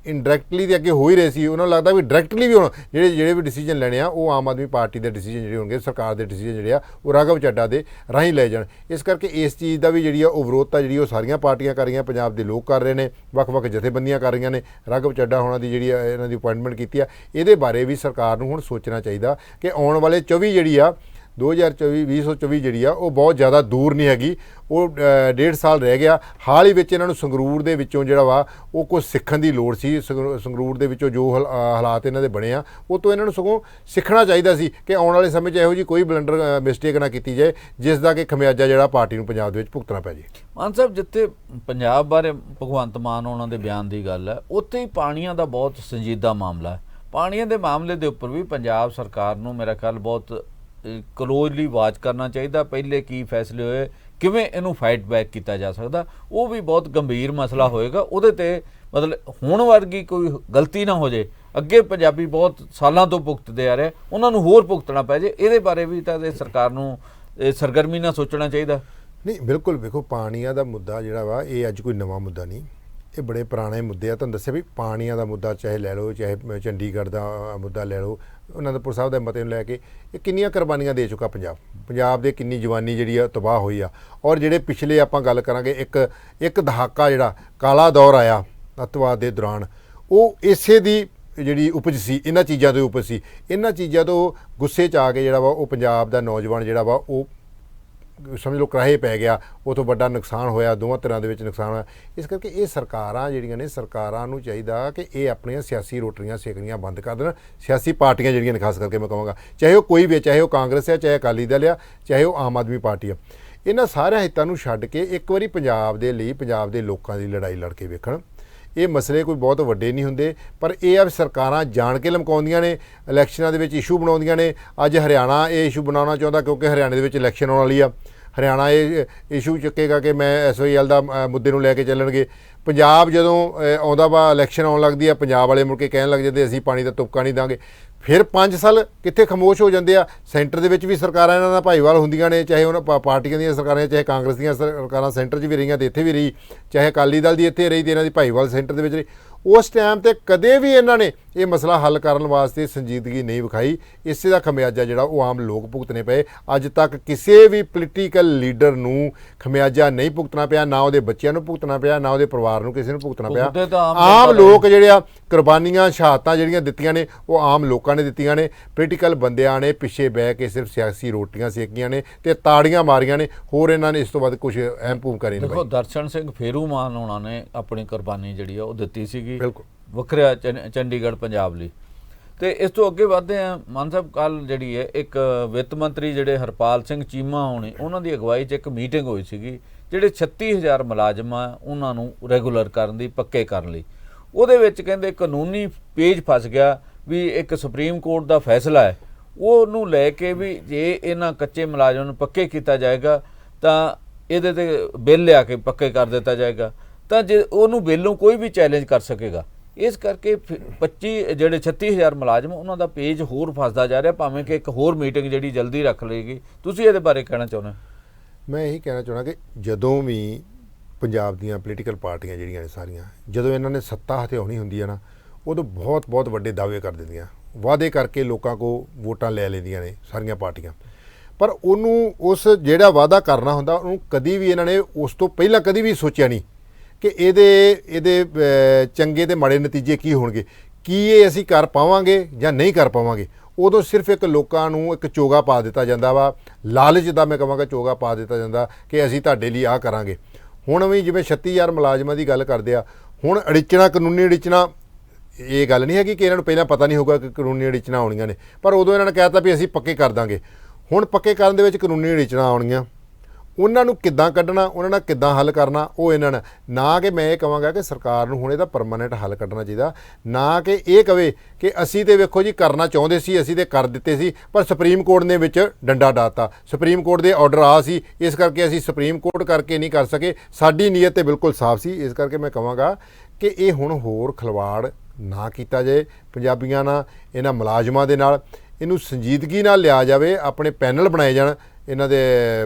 ਇਨਡਾਇਰੈਕਟਲੀ ਦੇ ਅੱਗੇ ਹੋ ਹੀ ਰਹੇ ਸੀ, ਉਹਨਾਂ ਨੂੰ ਲੱਗਦਾ ਵੀ ਡਾਇਰੈਕਟਲੀ ਵੀ ਹੁਣ ਜਿਹੜੇ ਵੀ ਡਿਸੀਜਨ ਲੈਣੇ ਆ, ਉਹ ਆਮ ਆਦਮੀ ਪਾਰਟੀ ਦੇ ਡਿਸੀਜਨ ਜਿਹੜੇ ਹੋਣਗੇ, ਸਰਕਾਰ ਦੇ ਡਿਸੀਜਨ ਜਿਹੜੇ ਆ, ਉਹ ਰਾਘਵ ਚੱਡਾ ਦੇ ਰਾਹੀਂ ਲੈ ਜਾਣ। ਇਸ ਕਰਕੇ ਇਸ ਚੀਜ਼ ਦਾ ਵੀ ਜਿਹੜੀ ਆ ਉਹ ਵਿਰੋਧਤਾ ਜਿਹੜੀ ਉਹ ਸਾਰੀਆਂ ਪਾਰਟੀਆਂ ਕਰ ਰਹੀਆਂ, ਪੰਜਾਬ ਦੇ ਲੋਕ ਕਰ ਰਹੇ ਨੇ, ਵੱਖ-ਵੱਖ ਜਥੇਬੰਦੀਆਂ ਕਰ ਰਹੀਆਂ ਨੇ। ਰਾਘਵ ਚੱਡਾ ਹੋਣਾ ਦੀ ਜਿਹੜੀ ਆ ਇਹਨਾਂ ਦੀ ਅਪਾਇੰਟਮੈਂਟ ਕੀਤੀ ਆ, ਇਹਦੇ ਬਾਰੇ ਵੀ ਸਰਕਾਰ ਨੂੰ ਹੁਣ ਸੋਚਣਾ ਚਾਹੀਦਾ ਕਿ ਆਉਣ ਵਾਲੇ 24 ਜਿਹੜੀ ਆ 2024 ਜਿਹੜੀ ਆ ਉਹ ਬਹੁਤ ਜ਼ਿਆਦਾ ਦੂਰ ਨਹੀਂ ਹੈਗੀ, ਉਹ 1.5 ਸਾਲ ਰਹਿ ਗਿਆ। ਹਾਲ ਹੀ ਵਿੱਚ ਇਹਨਾਂ ਨੂੰ ਸੰਗਰੂਰ ਦੇ ਵਿੱਚੋਂ ਜਿਹੜਾ ਵਾ ਉਹ ਕੁਝ ਸਿੱਖਣ ਦੀ ਲੋੜ ਸੀ। ਸੰਗਰੂਰ ਦੇ ਵਿੱਚੋਂ ਜੋ ਹਾਲਾਤ ਇਹਨਾਂ ਦੇ ਬਣੇ ਆ, ਉਹ ਤੋਂ ਇਹਨਾਂ ਨੂੰ ਸਗੋਂ ਸਿੱਖਣਾ ਚਾਹੀਦਾ ਸੀ ਕਿ ਆਉਣ ਵਾਲੇ ਸਮੇਂ 'ਚ ਇਹੋ ਜਿਹੀ ਕੋਈ ਬਲੰਡਰ ਮਿਸਟੇਕ ਨਾ ਕੀਤੀ ਜਾਏ ਜਿਸ ਦਾ ਕਿ ਖਮਿਆਜਾ ਜਿਹੜਾ ਪਾਰਟੀ ਨੂੰ ਪੰਜਾਬ ਦੇ ਵਿੱਚ ਭੁਗਤਣਾ ਪੈ ਜੇ। ਮਾਨ ਸਾਹਿਬ, ਜਿੱਥੇ ਪੰਜਾਬ ਬਾਰੇ ਭਗਵੰਤ ਮਾਨ ਉਹਨਾਂ ਦੇ ਬਿਆਨ ਦੀ ਗੱਲ ਹੈ, ਉੱਥੇ ਹੀ ਪਾਣੀਆਂ ਦਾ ਬਹੁਤ ਸੰਜੀਦਾ ਮਾਮਲਾ ਹੈ। ਪਾਣੀਆਂ ਦੇ ਮਾਮਲੇ ਦੇ ਉੱਪਰ ਵੀ ਪੰਜਾਬ ਸਰਕਾਰ ਨੂੰ ਮੇਰਾ ਖਿਆਲ ਬਹੁਤ ਕਲੋਜ਼ਲੀ ਵਾਚ ਕਰਨਾ ਚਾਹੀਦਾ। ਪਹਿਲੇ ਕੀ ਫੈਸਲੇ ਹੋਏ, ਕਿਵੇਂ ਇਹਨੂੰ ਫਾਈਟ ਬੈਕ ਕੀਤਾ ਜਾ ਸਕਦਾ, ਉਹ ਵੀ ਬਹੁਤ ਗੰਭੀਰ ਮਸਲਾ ਹੋਏਗਾ। ਉਹਦੇ ਤੇ ਮਤਲਬ ਹੁਣ ਵਰਗੀ ਕੋਈ ਗਲਤੀ ਨਾ ਹੋ ਜੇ। ਅੱਗੇ ਪੰਜਾਬੀ ਬਹੁਤ ਸਾਲਾਂ ਤੋਂ ਭੁਗਤਦੇ ਆ ਰਹੇ, ਉਹਨਾਂ ਨੂੰ ਹੋਰ ਭੁਗਤਣਾ ਪੈ ਜੇ। ਇਹਦੇ ਬਾਰੇ ਵੀ ਤਾਂ ਸਰਕਾਰ ਨੂੰ ਸਰਗਰਮੀ ਨਾਲ ਸੋਚਣਾ ਚਾਹੀਦਾ। ਨਹੀਂ, ਬਿਲਕੁਲ ਵੇਖੋ, ਪਾਣੀਆਂ ਦਾ ਮੁੱਦਾ ਜਿਹੜਾ ਵਾ ਇਹ ਅੱਜ ਕੋਈ ਨਵਾਂ ਮੁੱਦਾ ਨਹੀਂ। ਇਹ ਬੜੇ ਪੁਰਾਣੇ ਮੁੱਦੇ ਆ। ਤੁਹਾਨੂੰ ਦੱਸਿਆ ਵੀ ਪਾਣੀਆਂ ਦਾ ਮੁੱਦਾ ਚਾਹੇ ਲੈ ਲਓ, ਚਾਹੇ ਚੰਡੀਗੜ੍ਹ ਦਾ ਮੁੱਦਾ ਲੈ ਲਓ, ਅਨੰਦਪੁਰ ਸਾਹਿਬ ਦੇ ਮਤੇ ਨੂੰ ਲੈ ਕੇ ਇਹ ਕਿੰਨੀਆਂ ਕੁਰਬਾਨੀਆਂ ਦੇ ਚੁੱਕਾ ਪੰਜਾਬ ਦੇ ਕਿੰਨੀ ਜਵਾਨੀ ਜਿਹੜੀ ਆ ਤਬਾਹ ਹੋਈ ਆ। ਔਰ ਜਿਹੜੇ ਪਿਛਲੇ ਆਪਾਂ ਗੱਲ ਕਰਾਂਗੇ ਇੱਕ ਦਹਾਕਾ ਜਿਹੜਾ ਕਾਲਾ ਦੌਰ ਆਇਆ ਅੱਤਵਾਦ ਦੇ ਦੌਰਾਨ, ਉਹ ਇਸੇ ਦੀ ਜਿਹੜੀ ਉਪਜ ਸੀ, ਇਹਨਾਂ ਚੀਜ਼ਾਂ ਤੋਂ ਉਪਜ ਸੀ। ਇਹਨਾਂ ਚੀਜ਼ਾਂ ਤੋਂ ਗੁੱਸੇ 'ਚ ਆ ਕੇ ਜਿਹੜਾ ਵਾ ਉਹ ਪੰਜਾਬ ਦਾ ਨੌਜਵਾਨ ਜਿਹੜਾ ਵਾ ਉਹ ਸਮਝ ਲਓ ਕਰਾਹੇ ਪੈ ਗਿਆ, ਉਹ ਤੋਂ ਵੱਡਾ ਨੁਕਸਾਨ ਹੋਇਆ, ਦੋਵਾਂ ਤਰ੍ਹਾਂ ਦੇ ਵਿੱਚ ਨੁਕਸਾਨ ਹੋਇਆ। ਇਸ ਕਰਕੇ ਇਹ ਸਰਕਾਰਾਂ ਜਿਹੜੀਆਂ ਨੇ, ਸਰਕਾਰਾਂ ਨੂੰ ਚਾਹੀਦਾ ਕਿ ਇਹ ਆਪਣੀਆਂ ਸਿਆਸੀ ਰੋਟੀਆਂ ਸੇਕਣੀਆਂ ਬੰਦ ਕਰ ਦੇਣ। ਸਿਆਸੀ ਪਾਰਟੀਆਂ ਜਿਹੜੀਆਂ ਨੇ, ਖਾਸ ਕਰਕੇ ਮੈਂ ਕਹਾਂਗਾ, ਚਾਹੇ ਉਹ ਕੋਈ ਵੀ, ਚਾਹੇ ਉਹ ਕਾਂਗਰਸ ਹੈ, ਚਾਹੇ ਅਕਾਲੀ ਦਲ ਆ, ਚਾਹੇ ਉਹ ਆਮ ਆਦਮੀ ਪਾਰਟੀ ਆ, ਇਹਨਾਂ ਸਾਰਿਆਂ ਹਿੱਤਾਂ ਨੂੰ ਛੱਡ ਕੇ ਇੱਕ ਵਾਰੀ ਪੰਜਾਬ ਦੇ ਲਈ, ਪੰਜਾਬ ਦੇ ਲੋਕਾਂ ਦੀ ਲੜਾਈ ਲੜ ਕੇ ਵੇਖਣ। ਇਹ ਮਸਲੇ ਕੋਈ ਬਹੁਤ ਵੱਡੇ ਨਹੀਂ ਹੁੰਦੇ, ਪਰ ਇਹ ਆ ਵੀ ਸਰਕਾਰਾਂ ਜਾਣ ਕੇ ਲਮਕਾਉਂਦੀਆਂ ਨੇ, ਇਲੈਕਸ਼ਨਾਂ ਦੇ ਵਿੱਚ ਇਸ਼ੂ ਬਣਾਉਂਦੀਆਂ ਨੇ। ਅੱਜ ਹਰਿਆਣਾ ਇਹ ਇਸ਼ੂ ਬਣਾਉਣਾ ਚਾਹੁੰਦਾ ਕਿਉਂਕਿ ਹਰਿਆਣੇ ਦੇ ਵਿੱਚ ਇਲੈਕਸ਼ਨ ਆਉਣ ਵਾਲੀ ਆ। ਹਰਿਆਣਾ ਇਹ ਇਸ਼ੂ ਚੁੱਕੇਗਾ ਕਿ ਮੈਂ SOEL ਦਾ ਮੁੱਦੇ ਨੂੰ ਲੈ ਕੇ ਚੱਲਣਗੇ। ਪੰਜਾਬ ਜਦੋਂ ਆਉਂਦਾ ਵਾ, ਇਲੈਕਸ਼ਨ ਆਉਣ ਲੱਗਦੀ ਆ, ਪੰਜਾਬ ਵਾਲੇ ਮੁੜ ਕੇ ਕਹਿਣ ਲੱਗ ਜਾਂਦੇ ਅਸੀਂ ਪਾਣੀ ਦਾ ਤੁਪਕਾ ਨਹੀਂ ਦਾਂਗੇ। ਫਿਰ 5 ਸਾਲ ਕਿੱਥੇ ਖਾਮੋਸ਼ ਹੋ ਜਾਂਦੇ ਆ। ਸੈਂਟਰ ਦੇ ਵਿੱਚ ਵੀ ਸਰਕਾਰਾਂ ਇਹਨਾਂ ਦਾ ਭਾਈਵਾਲ ਹੁੰਦੀਆਂ ਨੇ, ਚਾਹੇ ਉਹਨਾਂ ਪਾਰਟੀਆਂ ਦੀਆਂ ਸਰਕਾਰਾਂ, ਚਾਹੇ ਕਾਂਗਰਸ ਦੀਆਂ ਸਰਕਾਰਾਂ ਸੈਂਟਰ 'ਚ ਵੀ ਰਹੀਆਂ ਤੇ ਇੱਥੇ ਵੀ ਰਹੀ, ਚਾਹੇ ਅਕਾਲੀ ਦਲ ਦੀ ਇੱਥੇ ਰਹੀ ਤੇ ਇਹਨਾਂ ਦੀ ਭਾਈਵਾਲ ਸੈਂਟਰ ਦੇ ਵਿੱਚ ਰਹੀ। ਉਸ ਟਾਈਮ 'ਤੇ ਕਦੇ ਵੀ ਇਹਨਾਂ ਨੇ ਇਹ ਮਸਲਾ ਹੱਲ ਕਰਨ ਵਾਸਤੇ ਸੰਜੀਦਗੀ ਨਹੀਂ ਵਿਖਾਈ। ਇਸੇ ਦਾ ਖਮਿਆਜਾ ਜਿਹੜਾ ਉਹ ਆਮ ਲੋਕ ਭੁਗਤਣੇ ਪਏ। ਅੱਜ ਤੱਕ ਕਿਸੇ ਵੀ ਪੋਲੀਟੀਕਲ ਲੀਡਰ ਨੂੰ ਖਮਿਆਜਾ ਨਹੀਂ ਭੁਗਤਣਾ ਪਿਆ, ਨਾ ਉਹਦੇ ਬੱਚਿਆਂ ਨੂੰ ਭੁਗਤਣਾ ਪਿਆ, ਨਾ ਉਹਦੇ ਪਰਿਵਾਰ ਨੂੰ ਕਿਸੇ ਨੂੰ ਭੁਗਤਣਾ ਪਿਆ। ਆਮ ਲੋਕ ਜਿਹੜੇ ਆ ਕੁਰਬਾਨੀਆਂ, ਸ਼ਹਾਦਤਾਂ ਜਿਹੜੀਆਂ ਦਿੱਤੀਆਂ ਨੇ ਉਹ ਆਮ ਲੋਕਾਂ ਨੇ ਦਿੱਤੀਆਂ ਨੇ। ਪੋਲੀਟੀਕਲ ਬੰਦਿਆਂ ਨੇ ਪਿੱਛੇ ਬਹਿ ਕੇ ਸਿਰਫ ਸਿਆਸੀ ਰੋਟੀਆਂ ਸੇਕੀਆਂ ਨੇ ਤੇ ਤਾੜੀਆਂ ਮਾਰੀਆਂ ਨੇ। ਹੋਰ ਇਹਨਾਂ ਨੇ ਇਸ ਤੋਂ ਵੱਧ ਕੁਝ ਅਹਿਮ ਭੂਮਿਕਾ ਨਹੀਂ ਨਿਭਾਈ। ਦੇਖੋ, ਦਰਸ਼ਨ ਸਿੰਘ ਫੇਰੂਮਾਨ ਉਹਨਾਂ ਨੇ ਆਪਣੀ ਕੁਰਬਾਨੀ ਜਿਹੜੀ ਆ ਉਹ ਦਿੱਤੀ ਸੀਗੀ ਬਿਲਕੁਲ ਵੱਖਰਾ ਚੰਡੀਗੜ੍ਹ ਪੰਜਾਬ ਲਈ। ਤੇ ਇਸ ਤੋਂ ਅੱਗੇ ਵਧਦੇ ਆ ਮਾਨ ਸਾਹਿਬ, ਕੱਲ੍ਹ ਜਿਹੜੀ ਹੈ ਇੱਕ ਵਿੱਤ ਮੰਤਰੀ ਜਿਹੜੇ ਹਰਪਾਲ ਸਿੰਘ ਚੀਮਾ ਹੋਣੇ, ਉਹਨਾਂ ਦੀ ਅਗਵਾਈ 'ਚ ਇੱਕ ਮੀਟਿੰਗ ਹੋਈ ਸੀਗੀ ਜਿਹੜੇ 36,000 ਮੁਲਾਜ਼ਮ ਆ ਉਹਨਾਂ ਨੂੰ ਰੈਗੂਲਰ ਕਰਨ ਦੀ, ਪੱਕੇ ਕਰਨ ਲਈ। ਉਹਦੇ ਵਿੱਚ ਕਹਿੰਦੇ ਕਾਨੂੰਨੀ ਪੇਜ ਫਸ ਗਿਆ ਵੀ ਇੱਕ ਸੁਪਰੀਮ ਕੋਰਟ ਦਾ ਫੈਸਲਾ ਹੈ, ਉਹਨੂੰ ਲੈ ਕੇ ਵੀ ਜੇ ਇਹਨਾਂ ਕੱਚੇ ਮੁਲਾਜ਼ਮਾਂ ਨੂੰ ਪੱਕੇ ਕੀਤਾ ਜਾਏਗਾ ਤਾਂ ਇਹਦੇ 'ਤੇ ਬਿੱਲ ਲਿਆ ਕੇ ਪੱਕੇ ਕਰ ਦਿੱਤਾ ਜਾਏਗਾ, ਤਾਂ ਜੇ ਉਹਨੂੰ ਬਿੱਲ ਨੂੰ ਕੋਈ ਵੀ ਚੈਲੰਜ ਕਰ ਸਕੇਗਾ। ਇਸ ਕਰਕੇ 36,000 ਮੁਲਾਜ਼ਮ ਉਹਨਾਂ ਦਾ ਪੇਜ ਹੋਰ ਫਸਦਾ ਜਾ ਰਿਹਾ, ਭਾਵੇਂ ਕਿ ਇੱਕ ਹੋਰ ਮੀਟਿੰਗ ਜਿਹੜੀ ਜਲਦੀ ਰੱਖ ਲਏਗੀ। ਤੁਸੀਂ ਇਹਦੇ ਬਾਰੇ ਕਹਿਣਾ ਚਾਹੁੰਦੇ? ਮੈਂ ਇਹੀ ਕਹਿਣਾ ਚਾਹੁੰਦਾ ਕਿ ਜਦੋਂ ਵੀ ਪੰਜਾਬ ਦੀਆਂ ਪੋਲੀਟੀਕਲ ਪਾਰਟੀਆਂ ਜਿਹੜੀਆਂ ਨੇ ਸਾਰੀਆਂ, ਜਦੋਂ ਇਹਨਾਂ ਨੇ ਸੱਤਾ ਹਥਿਆਉਣੀ ਹੁੰਦੀ ਹੈ ਨਾ, ਉਦੋਂ ਬਹੁਤ ਵੱਡੇ ਦਾਅਵੇ ਕਰ ਦਿੰਦੀਆਂ, ਵਾਅਦੇ ਕਰਕੇ ਲੋਕਾਂ ਕੋਲ ਵੋਟਾਂ ਲੈ ਲੈਂਦੀਆਂ ਨੇ ਸਾਰੀਆਂ ਪਾਰਟੀਆਂ। ਪਰ ਉਹਨੂੰ ਉਸ ਜਿਹੜਾ ਵਾਅਦਾ ਕਰਨਾ ਹੁੰਦਾ ਉਹਨੂੰ ਕਦੀ ਵੀ ਇਹਨਾਂ ਨੇ ਉਸ ਤੋਂ ਪਹਿਲਾਂ ਕਦੀ ਵੀ ਸੋਚਿਆ ਨਹੀਂ ਕਿ ਇਹਦੇ ਚੰਗੇ ਤੇ ਮਾੜੇ ਨਤੀਜੇ ਕੀ ਹੋਣਗੇ, ਕੀ ਇਹ ਅਸੀਂ ਕਰ ਪਾਵਾਂਗੇ ਜਾਂ ਨਹੀਂ ਕਰ ਪਾਵਾਂਗੇ। ਉਦੋਂ ਸਿਰਫ ਇੱਕ ਲੋਕਾਂ ਨੂੰ ਇੱਕ ਚੋਗਾ ਪਾ ਦਿੱਤਾ ਜਾਂਦਾ ਵਾ, ਲਾਲਚ ਦਾ ਮੈਂ ਕਹਾਂਗਾ ਚੋਗਾ ਪਾ ਦਿੱਤਾ ਜਾਂਦਾ ਕਿ ਅਸੀਂ ਤੁਹਾਡੇ ਲਈ ਆਹ ਕਰਾਂਗੇ। ਹੁਣ ਵੀ ਜਿਵੇਂ 36,000 ਮੁਲਾਜ਼ਮਾਂ ਦੀ ਗੱਲ ਕਰਦੇ ਆ, ਹੁਣ ਅੜਿੱਚਣਾ, ਕਾਨੂੰਨੀ ਅੜਿੱਚਣਾ, ਇਹ ਗੱਲ ਨਹੀਂ ਹੈਗੀ ਕਿ ਇਹਨਾਂ ਨੂੰ ਪਹਿਲਾਂ ਪਤਾ ਨਹੀਂ ਹੋਊਗਾ ਕਿ ਕਾਨੂੰਨੀ ਅੜਿੱਚਣਾ ਆਉਣੀਆਂ ਨੇ, ਪਰ ਉਦੋਂ ਇਹਨਾਂ ਨੇ ਕਹਿ ਦਿੱਤਾ ਵੀ ਅਸੀਂ ਪੱਕੇ ਕਰ ਦਾਂਗੇ। ਹੁਣ ਪੱਕੇ ਕਰਨ ਦੇ ਵਿੱਚ ਕਾਨੂੰਨੀ ਅੜਿੱਚਣਾ ਆਉਣੀਆਂ, ਉਹਨਾਂ ਨੂੰ ਕਿੱਦਾਂ ਕੱਢਣਾ, ਉਹਨਾਂ ਨਾਲ ਕਿੱਦਾਂ ਹੱਲ ਕਰਨਾ, ਉਹ ਇਹਨਾਂ ਨੇ ਨਾ ਕਿ ਮੈਂ ਇਹ ਕਹਾਂਗਾ ਕਿ ਸਰਕਾਰ ਨੂੰ ਹੁਣ ਇਹਦਾ ਪਰਮਾਨੈਂਟ ਹੱਲ ਕੱਢਣਾ ਚਾਹੀਦਾ, ਨਾ ਕਿ ਇਹ ਕਵੇ ਕਿ ਅਸੀਂ ਤੇ ਵੇਖੋ ਜੀ ਕਰਨਾ ਚਾਹੁੰਦੇ ਸੀ, ਅਸੀਂ ਤੇ ਕਰ ਦਿੱਤੇ ਸੀ, ਪਰ ਸੁਪਰੀਮ ਕੋਰਟ ਨੇ ਵਿੱਚ ਡੰਡਾ ਡਾਤਾ, ਸੁਪਰੀਮ ਕੋਰਟ ਦੇ ਆਰਡਰ ਆ ਸੀ, ਇਸ ਕਰਕੇ ਅਸੀਂ ਸੁਪਰੀਮ ਕੋਰਟ ਕਰਕੇ ਨਹੀਂ ਕਰ ਸਕੇ। ਸਾਡੀ ਨੀਅਤ ਤੇ ਬਿਲਕੁਲ ਸਾਫ਼ ਸੀ। ਇਸ ਕਰਕੇ ਮੈਂ ਕਹਾਂਗਾ ਕਿ ਇਹ ਹੁਣ ਹੋਰ ਖਿਲਵਾੜ ਨਾ ਕੀਤਾ ਜਾਏ ਪੰਜਾਬੀਆਂ ਨਾਲ, ਇਹਨਾਂ ਮੁਲਾਜ਼ਮਾਂ ਦੇ ਨਾਲ। ਇਹਨੂੰ ਸੰਜੀਦਗੀ ਨਾਲ ਲਿਆ ਜਾਵੇ, ਆਪਣੇ ਪੈਨਲ ਬਣਾਏ ਜਾਣ। ਇਹਨਾਂ ਦੇ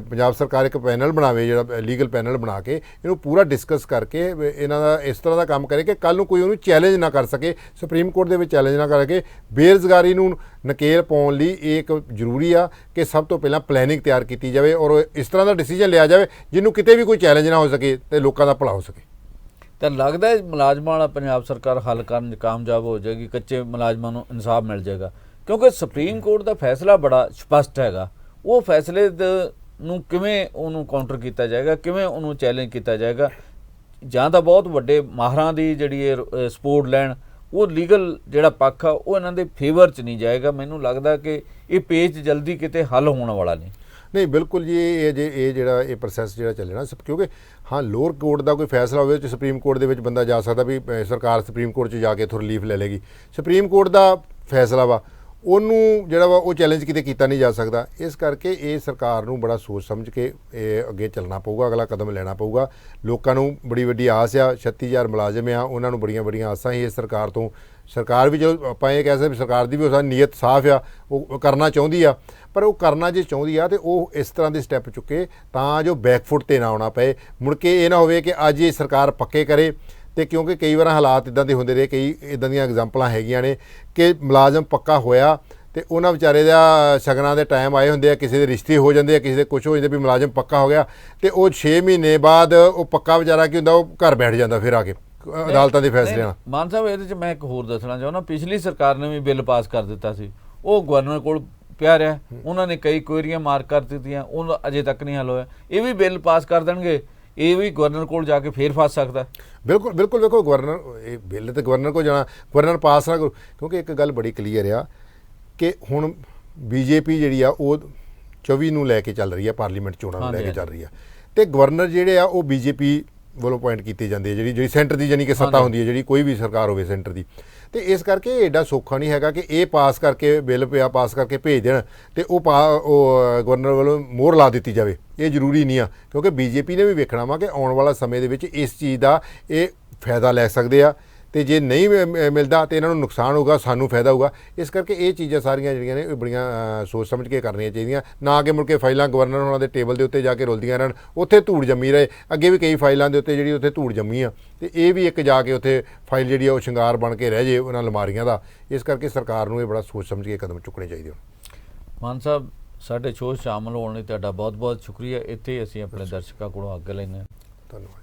ਪੰਜਾਬ ਸਰਕਾਰ ਇੱਕ ਪੈਨਲ ਬਣਾਵੇ, ਜਿਹੜਾ ਲੀਗਲ ਪੈਨਲ ਬਣਾ ਕੇ ਇਹਨੂੰ ਪੂਰਾ ਡਿਸਕਸ ਕਰਕੇ ਇਹਨਾਂ ਦਾ ਇਸ ਤਰ੍ਹਾਂ ਦਾ ਕੰਮ ਕਰੇ ਕਿ ਕੱਲ੍ਹ ਨੂੰ ਕੋਈ ਉਹਨੂੰ ਚੈਲੰਜ ਨਾ ਕਰ ਸਕੇ, ਸੁਪਰੀਮ ਕੋਰਟ ਦੇ ਵਿੱਚ ਚੈਲੰਜ ਨਾ ਕਰਕੇ। ਬੇਰੁਜ਼ਗਾਰੀ ਨੂੰ ਨਕੇਲ ਪਾਉਣ ਲਈ ਇਹ ਇੱਕ ਜ਼ਰੂਰੀ ਆ ਕਿ ਸਭ ਤੋਂ ਪਹਿਲਾਂ ਪਲੈਨਿੰਗ ਤਿਆਰ ਕੀਤੀ ਜਾਵੇ ਔਰ ਇਸ ਤਰ੍ਹਾਂ ਦਾ ਡਿਸੀਜਨ ਲਿਆ ਜਾਵੇ ਜਿਹਨੂੰ ਕਿਤੇ ਵੀ ਕੋਈ ਚੈਲੰਜ ਨਾ ਹੋ ਸਕੇ ਤੇ ਲੋਕਾਂ ਦਾ ਭਲਾ ਹੋ ਸਕੇ। ਤਾਂ ਲੱਗਦਾ ਹੈ ਮੁਲਾਜ਼ਮਾਂ ਵਾਲਾ ਪੰਜਾਬ ਸਰਕਾਰ ਹੱਲ ਕਰਨ 'ਚ ਕਾਮਯਾਬ ਹੋ ਜਾਏਗੀ, ਕੱਚੇ ਮੁਲਾਜ਼ਮਾਂ ਨੂੰ ਇਨਸਾਫ ਮਿਲ ਜਾਏਗਾ, ਕਿਉਂਕਿ ਸੁਪਰੀਮ ਕੋਰਟ ਦਾ ਫੈਸਲਾ ਬੜਾ ਸਪਸ਼ਟ ਹੈਗਾ। ਉਹ ਫੈਸਲੇ ਨੂੰ ਕਿਵੇਂ ਉਹਨੂੰ ਕਾਊਂਟਰ ਕੀਤਾ ਜਾਏਗਾ, ਕਿਵੇਂ ਉਹਨੂੰ ਚੈਲੰਜ ਕੀਤਾ ਜਾਏਗਾ, ਜਾਂ ਤਾਂ ਬਹੁਤ ਵੱਡੇ ਮਾਹਰਾਂ ਦੀ ਜਿਹੜੀ ਇਹ ਸਪੋਰਟ ਲੈਣ, ਉਹ ਲੀਗਲ ਜਿਹੜਾ ਪੱਖ ਆ ਉਹ ਇਹਨਾਂ ਦੇ ਫੇਵਰ 'ਚ ਨਹੀਂ ਜਾਏਗਾ। ਮੈਨੂੰ ਲੱਗਦਾ ਕਿ ਇਹ ਪੇਚ ਜਲਦੀ ਕਿਤੇ ਹੱਲ ਹੋਣ ਵਾਲਾ ਨਹੀਂ। ਬਿਲਕੁਲ ਜੀ, ਇਹ ਜਿਹੜਾ ਇਹ ਪ੍ਰੋਸੈਸ ਜਿਹੜਾ ਚੱਲਣਾ, ਕਿਉਂਕਿ ਹਾਂ ਲੋਅਰ ਕੋਰਟ ਦਾ ਕੋਈ ਫੈਸਲਾ ਹੋਵੇ ਤੇ ਸੁਪਰੀਮ ਕੋਰਟ ਦੇ ਵਿੱਚ ਬੰਦਾ ਜਾ ਸਕਦਾ ਵੀ ਸਰਕਾਰ ਸੁਪਰੀਮ ਕੋਰਟ 'ਚ ਜਾ ਕੇ ਇੱਥੋਂ ਰਿਲੀਫ ਲੈ ਲੇਗੀ। ਸੁਪਰੀਮ ਕੋਰਟ ਦਾ ਫੈਸਲਾ ਵਾ, ਉਹਨੂੰ ਜਿਹੜਾ ਵਾ ਉਹ ਚੈਲੰਜ ਕਿਤੇ ਕੀਤਾ ਨਹੀਂ ਜਾ ਸਕਦਾ। ਇਸ ਕਰਕੇ ਇਹ ਸਰਕਾਰ ਨੂੰ ਬੜਾ ਸੋਚ ਸਮਝ ਕੇ ਇਹ ਅੱਗੇ ਚੱਲਣਾ ਪਊਗਾ, ਅਗਲਾ ਕਦਮ ਲੈਣਾ ਪਊਗਾ। ਲੋਕਾਂ ਨੂੰ ਬੜੀ ਵੱਡੀ ਆਸ ਆ, 36,000 ਮੁਲਾਜ਼ਮ ਆ, ਉਹਨਾਂ ਨੂੰ ਬੜੀਆਂ ਆਸਾਂ ਹੀ ਇਸ ਸਰਕਾਰ ਤੋਂ। ਸਰਕਾਰ ਵੀ ਜਦੋਂ ਆਪਾਂ ਇਹ ਕਹਿ ਸਕਦੇ ਵੀ ਸਰਕਾਰ ਦੀ ਵੀ ਉਸ ਨੀਅਤ ਸਾਫ਼ ਆ, ਉਹ ਕਰਨਾ ਚਾਹੁੰਦੀ ਆ, ਪਰ ਉਹ ਕਰਨਾ ਜੇ ਚਾਹੁੰਦੀ ਆ ਤੇ ਉਹ ਇਸ ਤਰ੍ਹਾਂ ਦੇ ਸਟੈਪ ਚੁੱਕੇ ਤਾਂ ਜੋ ਬੈਕਫੁੱਟ 'ਤੇ ਨਾ ਆਉਣਾ ਪਏ। ਮੁੜ ਕੇ ਇਹ ਨਾ ਹੋਵੇ ਕਿ ਅੱਜ ਇਹ ਸਰਕਾਰ ਪੱਕੇ ਕਰੇ ਤੇ ਕਿਉਂਕਿ ਕਈ ਵਾਰ ਹਾਲਾਤ ਇਦਾਂ ਦੇ ਹੁੰਦੇ ਰਹੇ, ਕਈ ਇਦਾਂ ਦੀਆਂ ਐਗਜ਼ਾਮਪਲਾਂ ਹੈਗੀਆਂ ਨੇ ਕਿ ਮੁਲਾਜ਼ਮ ਪੱਕਾ ਹੋਇਆ ਤੇ ਉਹਨਾਂ ਵਿਚਾਰੇ ਦਾ ਸ਼ਗਨਾਂ ਦੇ ਟਾਈਮ ਆਏ ਹੁੰਦੇ ਆ, ਕਿਸੇ ਦੇ ਰਿਸ਼ਤੇ ਹੋ ਜਾਂਦੇ ਆ, ਕਿਸੇ ਦੇ ਕੁਝ ਹੋ ਜਾਂਦੇ ਵੀ ਮੁਲਾਜ਼ਮ ਪੱਕਾ ਹੋ ਗਿਆ ਤੇ ਉਹ 6 ਮਹੀਨੇ ਬਾਅਦ ਉਹ ਪੱਕਾ ਵਿਚਾਰਾ ਕੀ ਹੁੰਦਾ, ਉਹ ਘਰ ਬੈਠ ਜਾਂਦਾ ਫਿਰ ਆ ਕੇ ਅਦਾਲਤਾਂ ਦੇ ਫੈਸਲੇ ਨਾਲ। ਮਾਨ ਸਾਹਿਬ ਇਹਦੇ 'ਚ ਮੈਂ ਇੱਕ ਹੋਰ ਦੱਸਣਾ ਚਾਹੁੰਦਾ, ਪਿਛਲੀ ਸਰਕਾਰ ਨੇ ਵੀ ਬਿੱਲ ਪਾਸ ਕਰ ਦਿੱਤਾ ਸੀ, ਉਹ ਗਵਰਨਰ ਕੋਲ ਪਿਆ ਰਿਹਾ, ਉਹਨਾਂ ਨੇ ਕਈ ਕੁਐਰੀਆਂ ਮਾਰਕ ਕਰ ਦਿੱਤੀਆਂ, ਉਹ ਅਜੇ ਤੱਕ ਨਹੀਂ ਹੱਲ ਹੋਇਆ। ਇਹ ਵੀ ਬਿੱਲ ਪਾਸ ਕਰ ਦੇਣਗੇ, ਇਹ ਵੀ ਗਵਰਨਰ ਕੋਲ ਜਾ ਕੇ ਫੇਰ ਫਸ ਸਕਦਾ। ਬਿਲਕੁਲ ਬਿਲਕੁਲ, ਵੇਖੋ ਗਵਰਨਰ ਇਹ ਬਿੱਲ ਤੇ ਗਵਰਨਰ ਕੋਲ ਜਾਣਾ, ਗਵਰਨਰ ਪਾਸ ਨਾ ਕਰੋ, ਕਿਉਂਕਿ ਇੱਕ ਗੱਲ ਬੜੀ ਕਲੀਅਰ ਆ ਕਿ ਹੁਣ ਬੀਜੇਪੀ ਜਿਹੜੀ ਆ ਉਹ 24 ਨੂੰ ਲੈ ਕੇ ਚੱਲ ਰਹੀ ਆ, ਪਾਰਲੀਮੈਂਟ ਚੋਣਾਂ ਨੂੰ ਲੈ ਕੇ ਚੱਲ ਰਹੀ ਆ, ਤੇ ਗਵਰਨਰ ਜਿਹੜੇ ਆ ਉਹ ਬੀਜੇਪੀ ਵੱਲੋਂ ਅਪੁਆਇੰਟ ਕੀਤੇ ਜਾਂਦੇ ਆ, ਜਿਹੜੀ ਸੈਂਟਰ ਦੀ ਜਾਨੀ ਕਿ ਸੱਤਾ ਹੁੰਦੀ ਹੈ, ਜਿਹੜੀ ਕੋਈ ਵੀ ਸਰਕਾਰ ਹੋਵੇ ਸੈਂਟਰ ਦੀ। ਤੇ ਇਸ ਕਰਕੇ ਐਡਾ ਸੌਖਾ ਨਹੀਂ ਹੈਗਾ ਕਿ ਇਹ ਪਾਸ ਕਰਕੇ ਬਿੱਲ ਪਿਆ ਪਾਸ ਕਰਕੇ ਭੇਜ ਦੇਣ ਤੇ ਉਹ ਗਵਰਨਰ ਵੱਲੋਂ ਮੋਹਰ ਲਾ ਦਿੱਤੀ ਜਾਵੇ, ਇਹ ਜ਼ਰੂਰੀ ਨਹੀਂ ਆ, ਕਿਉਂਕਿ ਬੀਜੇਪੀ ਨੇ ਵੀ ਵੇਖਣਾ ਵਾ ਕਿ ਆਉਣ ਵਾਲਾ ਸਮੇਂ ਦੇ ਵਿੱਚ ਇਸ ਚੀਜ਼ ਦਾ ਇਹ ਫਾਇਦਾ ਲੈ ਸਕਦੇ ਆ, ਤੇ ਜੇ ਨਹੀਂ ਮਿਲਦਾ ਤੇ ਇਹਨਾਂ ਨੂੰ ਨੁਕਸਾਨ ਹੋਊਗਾ, ਸਾਨੂੰ ਫਾਇਦਾ ਹੋਊਗਾ। ਇਸ ਕਰਕੇ ਇਹ ਚੀਜ਼ਾਂ ਸਾਰੀਆਂ ਜਿਹੜੀਆਂ ਨੇ ਇਹ ਬੜੀਆਂ ਸੋਚ ਸਮਝ ਕੇ ਕਰਨੀਆਂ ਚਾਹੀਦੀਆਂ, ਨਾ ਕਿ ਮੁੜ ਕੇ ਫਾਈਲਾਂ ਗਵਰਨਰ ਹੋਣਾ ਦੇ ਟੇਬਲ ਦੇ ਉੱਤੇ ਜਾ ਕੇ ਰੁਲਦੀਆਂ ਰਹਿਣ, ਉੱਥੇ ਧੂੜ ਜੰਮੀ ਰਹੇ। ਅੱਗੇ ਵੀ ਕਈ ਫਾਈਲਾਂ ਦੇ ਉੱਤੇ ਜਿਹੜੀ ਉੱਥੇ ਧੂੜ ਜੰਮੀ ਆ, ਤੇ ਇਹ ਵੀ ਇੱਕ ਜਾ ਕੇ ਉੱਥੇ ਫਾਈਲ ਜਿਹੜੀ ਆ ਉਹ ਸ਼ਿੰਗਾਰ ਬਣ ਕੇ ਰਹਿ ਜੇ ਉਹਨਾਂ ਅਲਮਾਰੀਆਂ ਦਾ। ਇਸ ਕਰਕੇ ਸਰਕਾਰ ਨੂੰ ਇਹ ਬੜਾ ਸੋਚ ਸਮਝ ਕੇ ਕਦਮ ਚੁੱਕਣੇ ਚਾਹੀਦੇ ਹਨ। ਮਾਨ ਸਾਹਿਬ, ਸਾਡੇ ਸ਼ੋਅ ਸ਼ਾਮਲ ਹੋਣ ਲਈ ਤੁਹਾਡਾ ਬਹੁਤ ਬਹੁਤ ਸ਼ੁਕਰੀਆ। ਇੱਥੇ ਅਸੀਂ ਆਪਣੇ ਦਰਸ਼ਕਾਂ ਕੋਲੋਂ ਅੱਗੇ ਲੈਂਦੇ ਹਾਂ। ਧੰਨਵਾਦ।